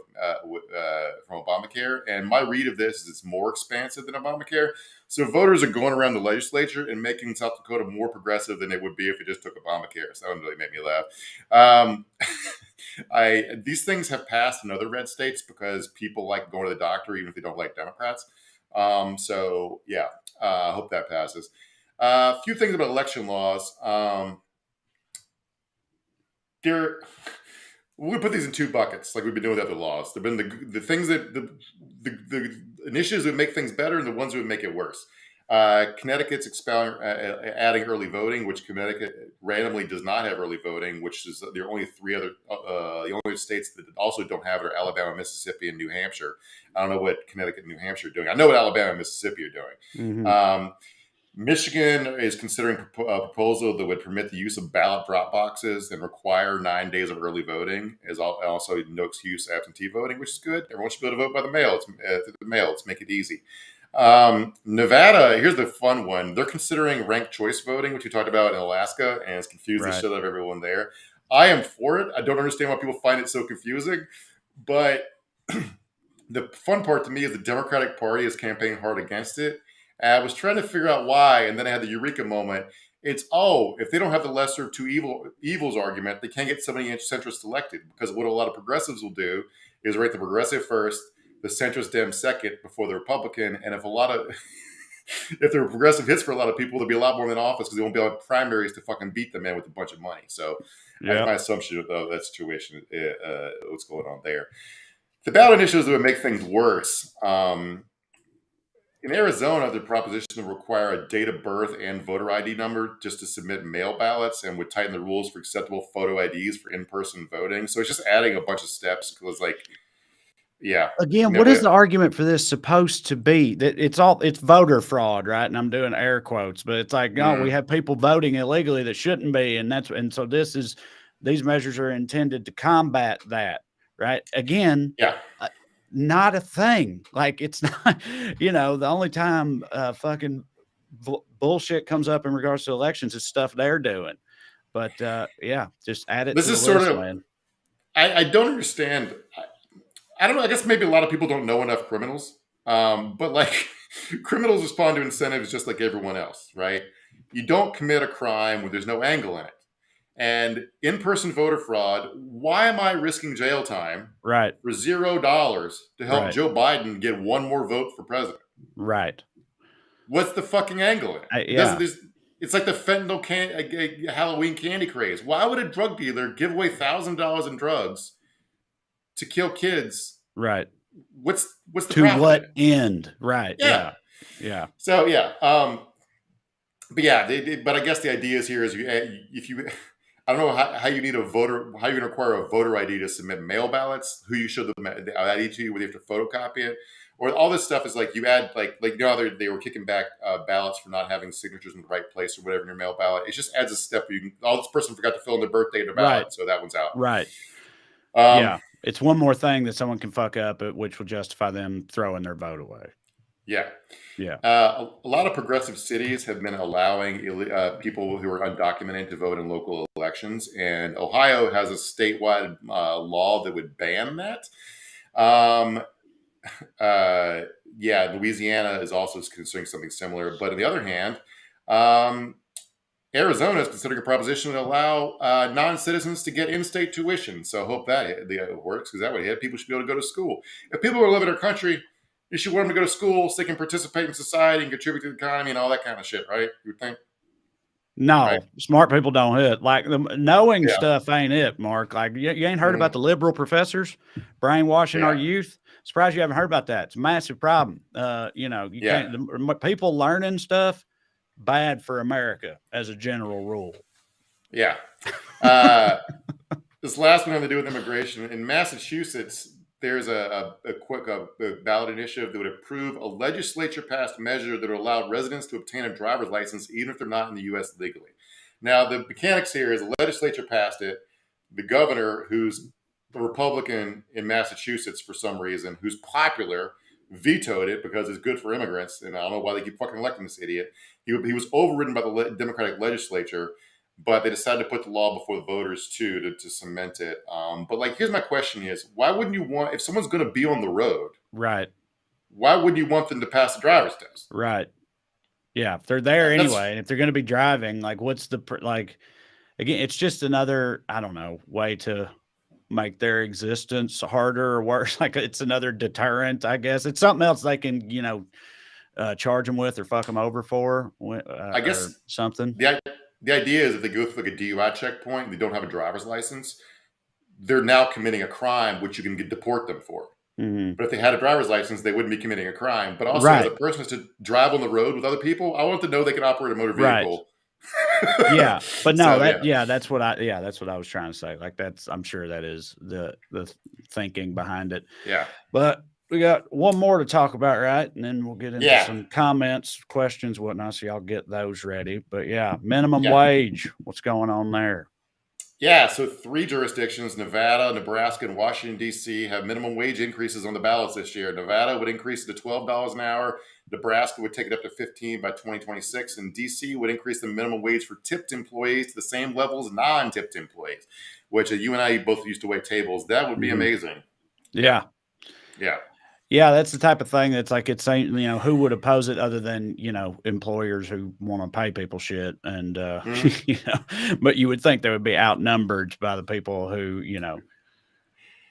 from Obamacare, and my read of this is it's more expansive than Obamacare. So voters are going around the legislature and making South Dakota more progressive than it would be if it just took Obamacare. So that one really made me laugh. These things have passed in other red states because people like going to the doctor even if they don't like Democrats. So yeah, I hope that passes. A few things about election laws. We put these in two buckets, like we've been doing with other laws. There've been the things that the initiatives that would make things better and the ones that would make it worse. Connecticut's adding early voting, which Connecticut randomly does not have early voting, which is there are only the only states that also don't have it are Alabama, Mississippi, and New Hampshire. I don't know what Connecticut and New Hampshire are doing. I know what Alabama and Mississippi are doing. Mm-hmm. Michigan is considering a proposal that would permit the use of ballot drop boxes and require 9 days of early voting, as also no excuse absentee voting, which is good. Everyone should be able to vote by the mail. Let's make it easy. Nevada, here's the fun one. They're considering ranked choice voting, which we talked about in Alaska, and it's confused the shit out of everyone there. I am for it. I don't understand why people find it so confusing, but the fun part to me is the Democratic Party is campaigning hard against it. I was trying to figure out why, and then I had the eureka moment. It's, if they don't have the lesser of two evils argument, they can't get somebody centrist elected, because what a lot of progressives will do is rate the progressive first, the centrist Dem second before the Republican, and if the progressive hits for a lot of people, there'll be a lot more in office because they won't be able to have primaries to fucking beat them in with a bunch of money. So that's my assumption of that situation, what's going on there. The ballot initiatives that would make things worse. In Arizona, the proposition would require a date of birth and voter ID number just to submit mail ballots, and would tighten the rules for acceptable photo IDs for in-person voting. So it's just adding a bunch of steps because, yeah. Again, what is the argument for this supposed to be? That it's voter fraud, right? And I'm doing air quotes, but it's like, we have people voting illegally that shouldn't be, and so these measures are intended to combat that, right? Again, not a thing. Like it's not, the only time fucking bullshit comes up in regards to elections is stuff they're doing. But just add it. This is sort of, man. I don't understand. I don't know. I guess maybe a lot of people don't know enough criminals. But criminals respond to incentives just like everyone else, right? You don't commit a crime when there's no angle in it. And in-person voter fraud, why am I risking jail time for $0 to help Joe Biden get one more vote for president? Right. What's the fucking angle in it? It's like the fentanyl Halloween candy craze. Why would a drug dealer give away $1,000 in drugs to kill kids? Right. what's the To profit? what end? Right. Yeah. Yeah. So yeah. But yeah, but I guess the idea is here is if you, I don't know how you need how you're going to require a voter ID to submit mail ballots, who you show the ID to, whether you have to photocopy it, or all this stuff is like you add they were kicking back ballots for not having signatures in the right place or whatever in your mail ballot. It just adds a step where you can, this person forgot to fill in their birthday in their ballot, Right. so that one's out. Right. Um, yeah. It's one more thing that someone can fuck up, which will justify them throwing their vote away. Yeah. Yeah. A lot of progressive cities have been allowing people who are undocumented to vote in local elections, and Ohio has a statewide law that would ban that. Louisiana is also considering something similar. But on the other hand, Arizona is considering a proposition to allow non-citizens to get in-state tuition. So I hope that works, because that would hit. People should be able to go to school. If people are living in our country, you should want them to go to school so they can participate in society and contribute to the economy and all that kind of shit, right? You would think? No, right? Smart people don't hit. Like, knowing stuff ain't it, Mark. Like, you ain't heard about the liberal professors brainwashing our youth? Surprised you haven't heard about that. It's a massive problem. You can't, people learning stuff, bad for America as a general rule. Yeah. This last one having to do with immigration. In Massachusetts, there's a ballot initiative that would approve a legislature-passed measure that would allow residents to obtain a driver's license even if they're not in the U.S. legally. Now, the mechanics here is the legislature passed it. The governor, who's a Republican in Massachusetts for some reason, who's popular, vetoed it because it's good for immigrants. And I don't know why they keep fucking electing this idiot. He was overridden by the Democratic legislature, but they decided to put the law before the voters too to cement it. But like, here's my question: is why wouldn't you want, if someone's going to be on the road, right? Why would you want them to pass the driver's test? Right. Yeah, if they're there anyway, and if they're going to be driving, like, what's the again? It's just another, I don't know, way to make their existence harder or worse. Like, it's another deterrent, I guess. It's something else they can, charge them with or fuck them over for. I guess or something. The idea is if they go through like a DUI checkpoint and they don't have a driver's license, they're now committing a crime, which you can deport them for. Mm-hmm. But if they had a driver's license, they wouldn't be committing a crime. But also, as a person to drive on the road with other people, I want to know they can operate a motor vehicle. Right. Yeah, but no, that's what I was trying to say. Like, I'm sure that is the thinking behind it. Yeah. But we got one more to talk about, right? And then we'll get into some comments, questions, whatnot. So y'all get those ready. But minimum wage. What's going on there? Yeah, so 3 jurisdictions, Nevada, Nebraska, and Washington, D.C., have minimum wage increases on the ballots this year. Nevada would increase it to $12 an hour. Nebraska would take it up to $15 by 2026. And D.C. would increase the minimum wage for tipped employees to the same level as non-tipped employees, which you and I both used to wait tables. That would be amazing. Yeah. Yeah. Yeah, that's the type of thing that's like, it's saying, who would oppose it other than, employers who want to pay people shit. And, but you would think they would be outnumbered by the people who,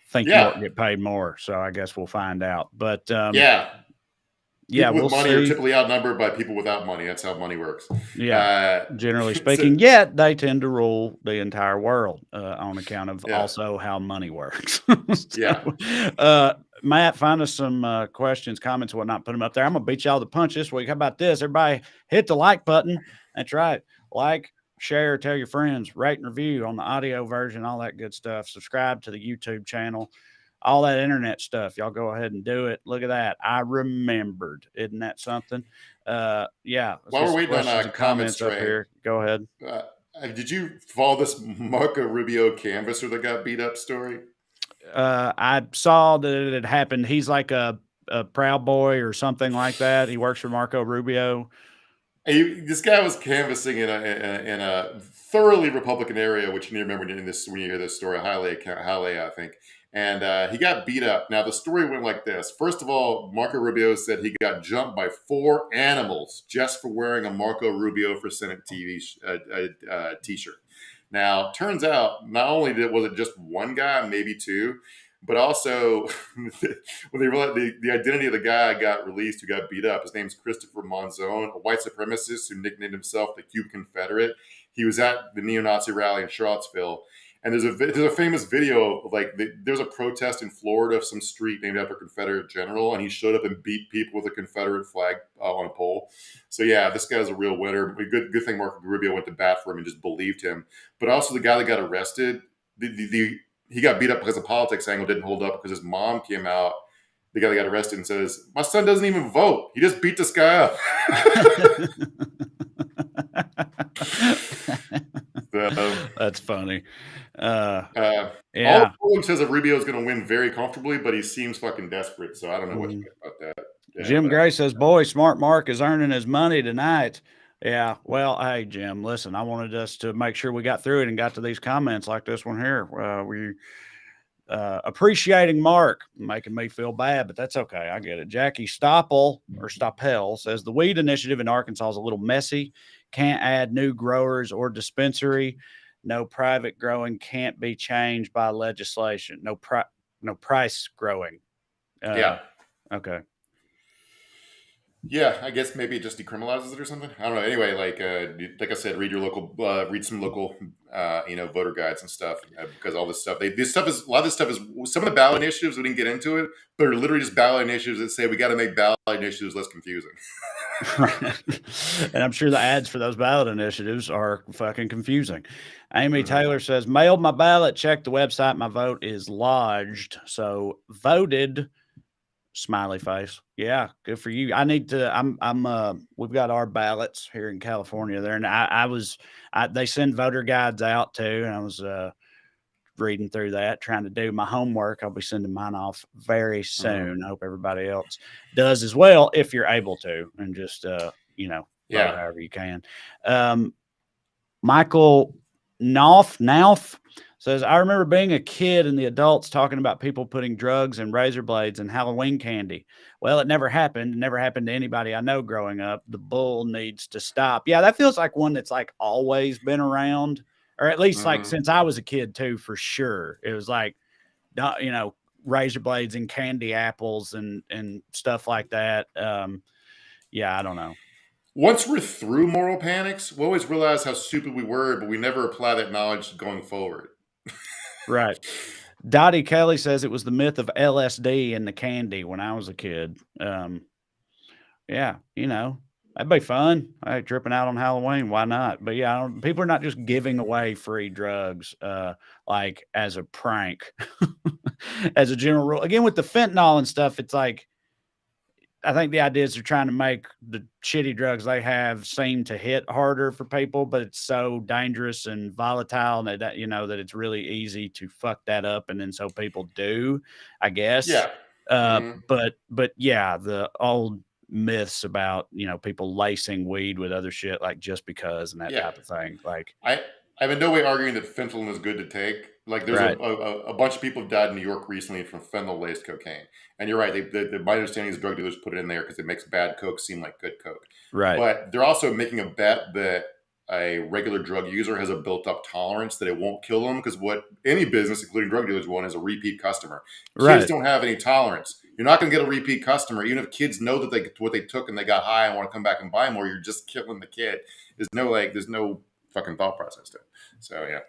think you ought to get paid more. So I guess we'll find out. But, people with money are typically outnumbered by people without money. That's how money works. Yeah, generally speaking. Yet they tend to rule the entire world on account of also how money works. Matt, find us some questions, comments, whatnot. Put them up there. I'm gonna beat y'all to punch this week. How about this? Everybody, hit the like button. That's right. Like, share, tell your friends, rate and review on the audio version, all that good stuff. Subscribe to the YouTube channel. All that internet stuff, y'all go ahead and do it. Look at that. I remembered. Isn't that something? While we're waiting on comments up here, go ahead. Did you follow this Marco Rubio canvasser that got beat up story? I saw that it had happened. He's like a Proud Boy or something like that. He works for Marco Rubio. This guy was canvassing in a thoroughly Republican area, which you remember when you hear this story, Hialeah, I think. And he got beat up. Now, the story went like this. First of all, Marco Rubio said he got jumped by 4 animals just for wearing a Marco Rubio for Senate TV t-shirt. Now, turns out, not only was it just one guy, maybe 2, but also when they realized the identity of the guy got released who got beat up. His name's Christopher Monzone, a white supremacist who nicknamed himself the Cuban Confederate. He was at the neo-Nazi rally in Charlottesville. And there's a famous video of like there's a protest in Florida of some street named after a Confederate general, and he showed up and beat people with a Confederate flag on a pole. So yeah, this guy's a real winner. Good thing Marco Rubio went to bat for him and just believed him. But also the guy that got arrested, he got beat up because the politics angle didn't hold up because his mom came out. The guy that got arrested and says, "My son doesn't even vote. He just beat this guy up." That's funny. All Yeah. polling says that Rubio is going to win very comfortably, but he seems fucking desperate. So I don't know what to think about that. Yeah, Jim Gray says, "Boy, Smart Mark is earning his money tonight." Yeah. Well, hey, Jim, listen, I wanted us to make sure we got through it and got to these comments like this one here. We appreciating Mark, making me feel bad, but that's okay. I get it. Jackie Stoppel says the weed initiative in Arkansas is a little messy. Can't add new growers or dispensary. No private growing can't be changed by legislation. No price growing. Yeah. Okay. Yeah, I guess maybe it just decriminalizes it or something. I don't know. Anyway, like I said, read some local, voter guides and stuff because all this stuff. A lot of this stuff is some of the ballot initiatives. We didn't get into it, but are literally just ballot initiatives that say we got to make ballot initiatives less confusing. And I'm sure the ads for those ballot initiatives are fucking confusing. Amy Taylor says, "Mailed my ballot. Check the website. My vote is lodged. So voted." Smiley face. Yeah, good for you. I need to. We've got our ballots here in California there, and they send voter guides out too, and I was reading through that, trying to do my homework. I'll be sending mine off very soon. I hope everybody else does as well if you're able to, and just vote however you can. Michael Nauf says, "I remember being a kid and the adults talking about people putting drugs and razor blades in Halloween candy. Well, it never happened. It never happened to anybody I know growing up. The bull needs to stop." Yeah, that feels like one that's like always been around, or at least like since I was a kid too, for sure. It was like, razor blades and candy apples and stuff like that. Yeah, I don't know. Once we're through moral panics, we always realize how stupid we were, but we never apply that knowledge going forward. Right. Dottie Kelly says it was the myth of LSD in the candy when I was a kid. Yeah, that'd be fun. Hey, tripping out on Halloween, why not? But yeah, people are not just giving away free drugs like as a prank, as a general rule. Again, with the fentanyl and stuff, it's like, I think the idea is they're trying to make the shitty drugs they have seem to hit harder for people, but it's so dangerous and volatile that that it's really easy to fuck that up, and then so people do, I guess. Yeah. But yeah, the old myths about people lacing weed with other shit, like just because and that type of thing. Like I'm in no way arguing that fentanyl is good to take. Like there's a bunch of people have died in New York recently from fentanyl-laced cocaine. And you're right. My understanding is drug dealers put it in there because it makes bad coke seem like good coke. Right. But they're also making a bet that a regular drug user has a built-up tolerance that it won't kill them, because what any business, including drug dealers, want is a repeat customer. Kids don't have any tolerance. You're not going to get a repeat customer, even if kids know that what they took and they got high and want to come back and buy more. You're just killing the kid. There's no fucking thought process to it. So yeah,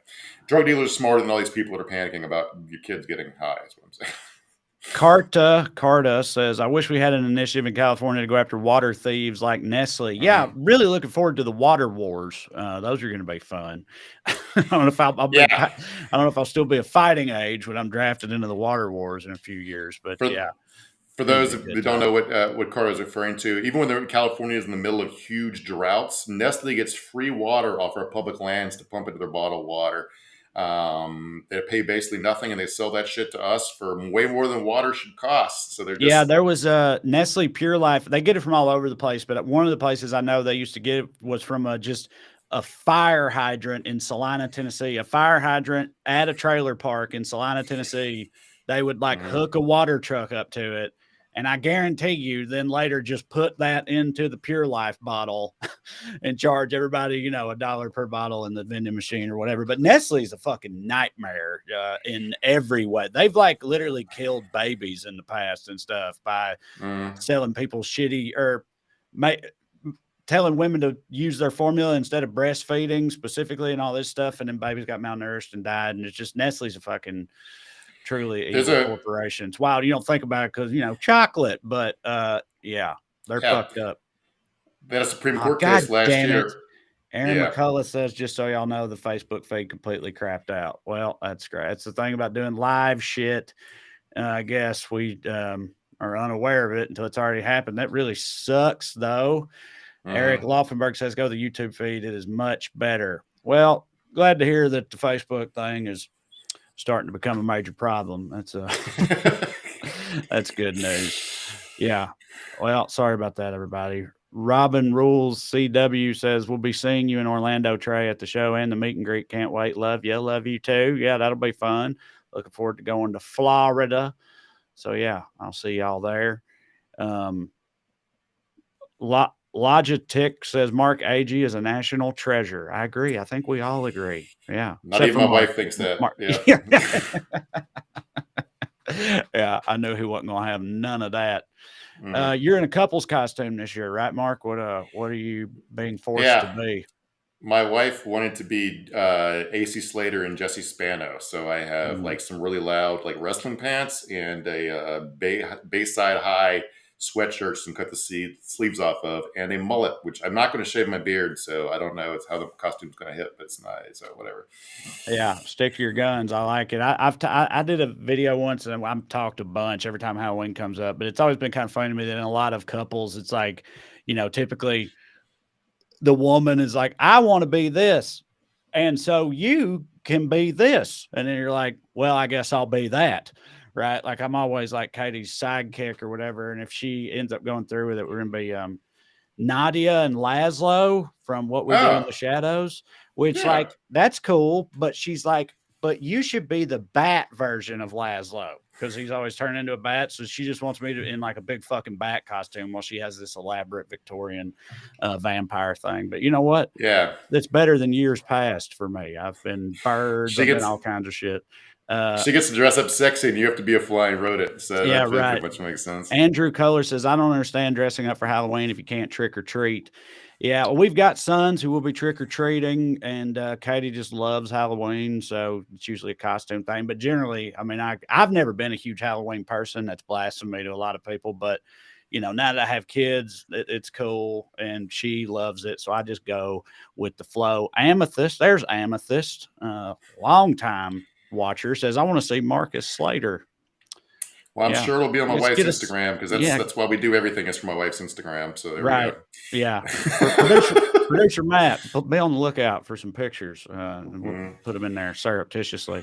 drug dealers are smarter than all these people that are panicking about your kids getting high. Is what I'm saying. Carta says, "I wish we had an initiative in California to go after water thieves like Nestle." Yeah, really looking forward to the water wars. Those are going to be fun. I don't know if I don't know if I'll still be a fighting age when I'm drafted into the water wars in a few years. But For those that don't know what Carter is referring to, even when California is in the middle of huge droughts, Nestle gets free water off our public lands to pump into their bottled water. They pay basically nothing, and they sell that shit to us for way more than water should cost. So they're just there was a Nestle Pure Life. They get it from all over the place, but one of the places I know they used to get it was from just a fire hydrant in Salina, Tennessee. A fire hydrant at a trailer park in Salina, Tennessee. They would hook a water truck up to it. And I guarantee you, then later just put that into the Pure Life bottle and charge everybody, $1 per bottle in the vending machine or whatever. But Nestle's a fucking nightmare in every way. They've literally killed babies in the past and stuff by selling people shitty or telling women to use their formula instead of breastfeeding specifically and all this stuff. And then babies got malnourished and died. And it's just Nestle's a fucking truly There's evil a corporation. It's wild. You don't think about it because, chocolate, but yeah, they're fucked up. They had a Supreme Oh, Court God case last damn year. it. Aaron Yeah. McCullough says, just so y'all know, the Facebook feed completely crapped out. Well, that's great. That's the thing about doing live shit. I guess we are unaware of it until it's already happened. That really sucks, though. Eric Laufenberg says, go to the YouTube feed. It is much better. Well, glad to hear that the Facebook thing is starting to become a major problem. That's that's good news. Yeah. Well, sorry about that, everybody. Robin Rules CW says, we'll be seeing you in Orlando, Trey, at the show and the meet and greet. Can't wait. Love you. Love you too. Yeah, that'll be fun. Looking forward to going to Florida. So yeah, I'll see y'all there. Logitech says Mark Agee is a national treasure. I agree. I think we all agree. Yeah. Not even my wife thinks that. Mark. Yeah. Yeah, I knew he wasn't going to have none of that. You're in a couple's costume this year, right, Mark? What are you being forced to be? My wife wanted to be AC Slater and Jesse Spano, so I have like some really loud like wrestling pants and a Bayside High sweatshirt and cut the sleeves off of, and a mullet, which I'm not going to shave my beard, so I don't know it's how the costume's going to hit, but it's not, so whatever. Yeah, stick to your guns. I like it. I did a video once, and I'm talked a bunch every time Halloween comes up, but it's always been kind of funny to me that in a lot of couples, it's like, typically the woman is like, I want to be this, and so you can be this, and then you're like, well, I guess I'll be that. Right. Like I'm always like Katie's sidekick or whatever. And if she ends up going through with it, we're going to be Nadia and Laszlo from What We Do in the Shadows, which like, that's cool. But she's like, but you should be the bat version of Laszlo because he's always turned into a bat. So she just wants me to in like a big fucking bat costume while she has this elaborate Victorian vampire thing. But you know what? Yeah. That's better than years past for me. I've been birds, I've been all kinds of shit. She gets to dress up sexy and you have to be a flying rodent. So yeah, that right. pretty much makes sense. Andrew Kohler says, I don't understand dressing up for Halloween if you can't trick or treat. Yeah, well, we've got sons who will be trick or treating, and Katie just loves Halloween, so it's usually a costume thing. But generally, I mean, I've never been a huge Halloween person. That's blasphemy to a lot of people. But now that I have kids, it's cool, and she loves it, so I just go with the flow. Amethyst, there's Amethyst, long time watcher, says, I want to see Marcus Slater. Well, I'm sure it'll be on my wife's Instagram because that's why we do everything is for my wife's Instagram. So there we go. Yeah. Producer Matt, be on the lookout for some pictures. We'll put them in there surreptitiously.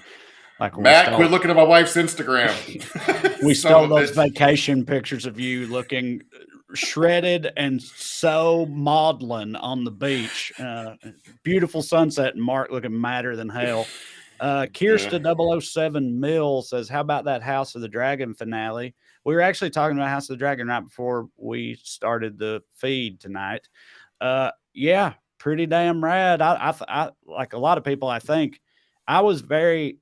Like Matt, quit looking at my wife's Instagram. We stole those vacation pictures of you looking shredded and so maudlin on the beach. Beautiful sunset and Mark looking madder than hell. Kirsta 007 Mill says, how about that House of the Dragon finale? We were actually talking about House of the Dragon right before we started the feed tonight. Yeah, pretty damn rad. I like a lot of people, I think I was I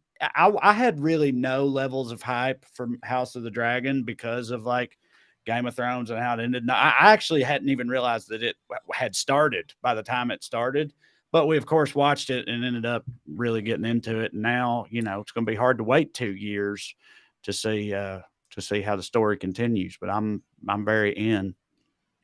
had really no levels of hype for House of the Dragon because of like Game of Thrones and how it ended. No, I actually hadn't even realized that it had started by the time it started. But we, of course, watched it and ended up really getting into it. And now, it's going to be hard to wait 2 years to see how the story continues. But I'm very in.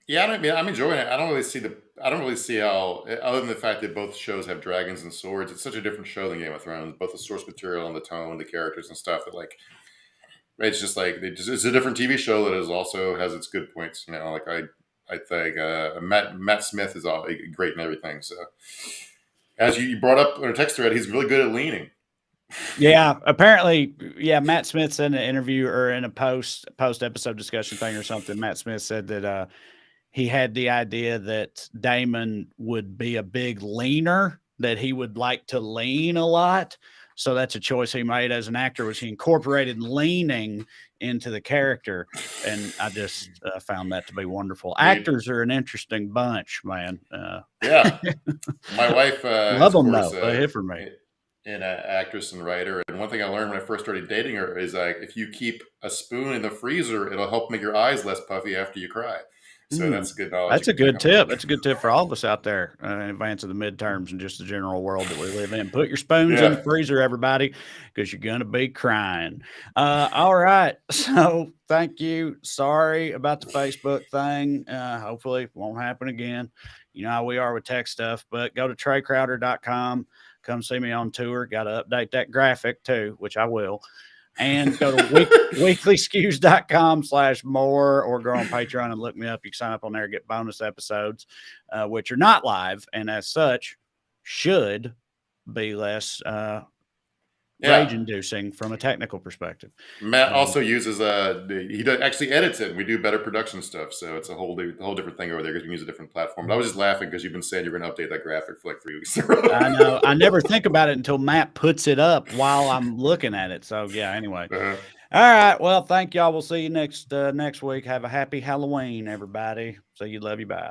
Yeah, I'm enjoying it. I don't really see how, other than the fact that both shows have dragons and swords, it's such a different show than Game of Thrones. Both the source material and the tone, the characters and stuff. That like, it's just like it's a different TV show that also has its good points. Like I think Matt Smith is all great and everything. So, as you brought up in a text thread, he's really good at leaning. Yeah, apparently, Matt Smith said in an interview or in a post episode discussion thing or something. Matt Smith said that he had the idea that Damon would be a big leaner, that he would like to lean a lot. So that's a choice he made as an actor, was he incorporated leaning into the character. And I just found that to be wonderful. Actors are an interesting bunch, man. Yeah. My wife love them though. They hit for me. An actress and writer. And one thing I learned when I first started dating her is like, if you keep a spoon in the freezer, it'll help make your eyes less puffy after you cry. So that's good knowledge. That's a good tip. That's a good tip for all of us out there in advance of the midterms and just the general world that we live in. Put your spoons in the freezer, everybody, because you're going to be crying. All right. So thank you. Sorry about the Facebook thing. Hopefully it won't happen again. You know how we are with tech stuff, but go to TreyCrowder.com. Come see me on tour. Got to update that graphic too, which I will. And go to weeklyskews.com/more or go on Patreon and look me up. You can sign up on there and get bonus episodes, which are not live and as such should be less rage-inducing from a technical perspective. Matt also uses he actually edits it. And we do better production stuff, so it's a whole different thing over there because we use a different platform. But I was just laughing because you've been saying you're going to update that graphic for like 3 weeks. I know. I never think about it until Matt puts it up while I'm looking at it. So yeah. Anyway. All right. Well, thank y'all. We'll see you next week. Have a happy Halloween, everybody. See you. Love you. Bye.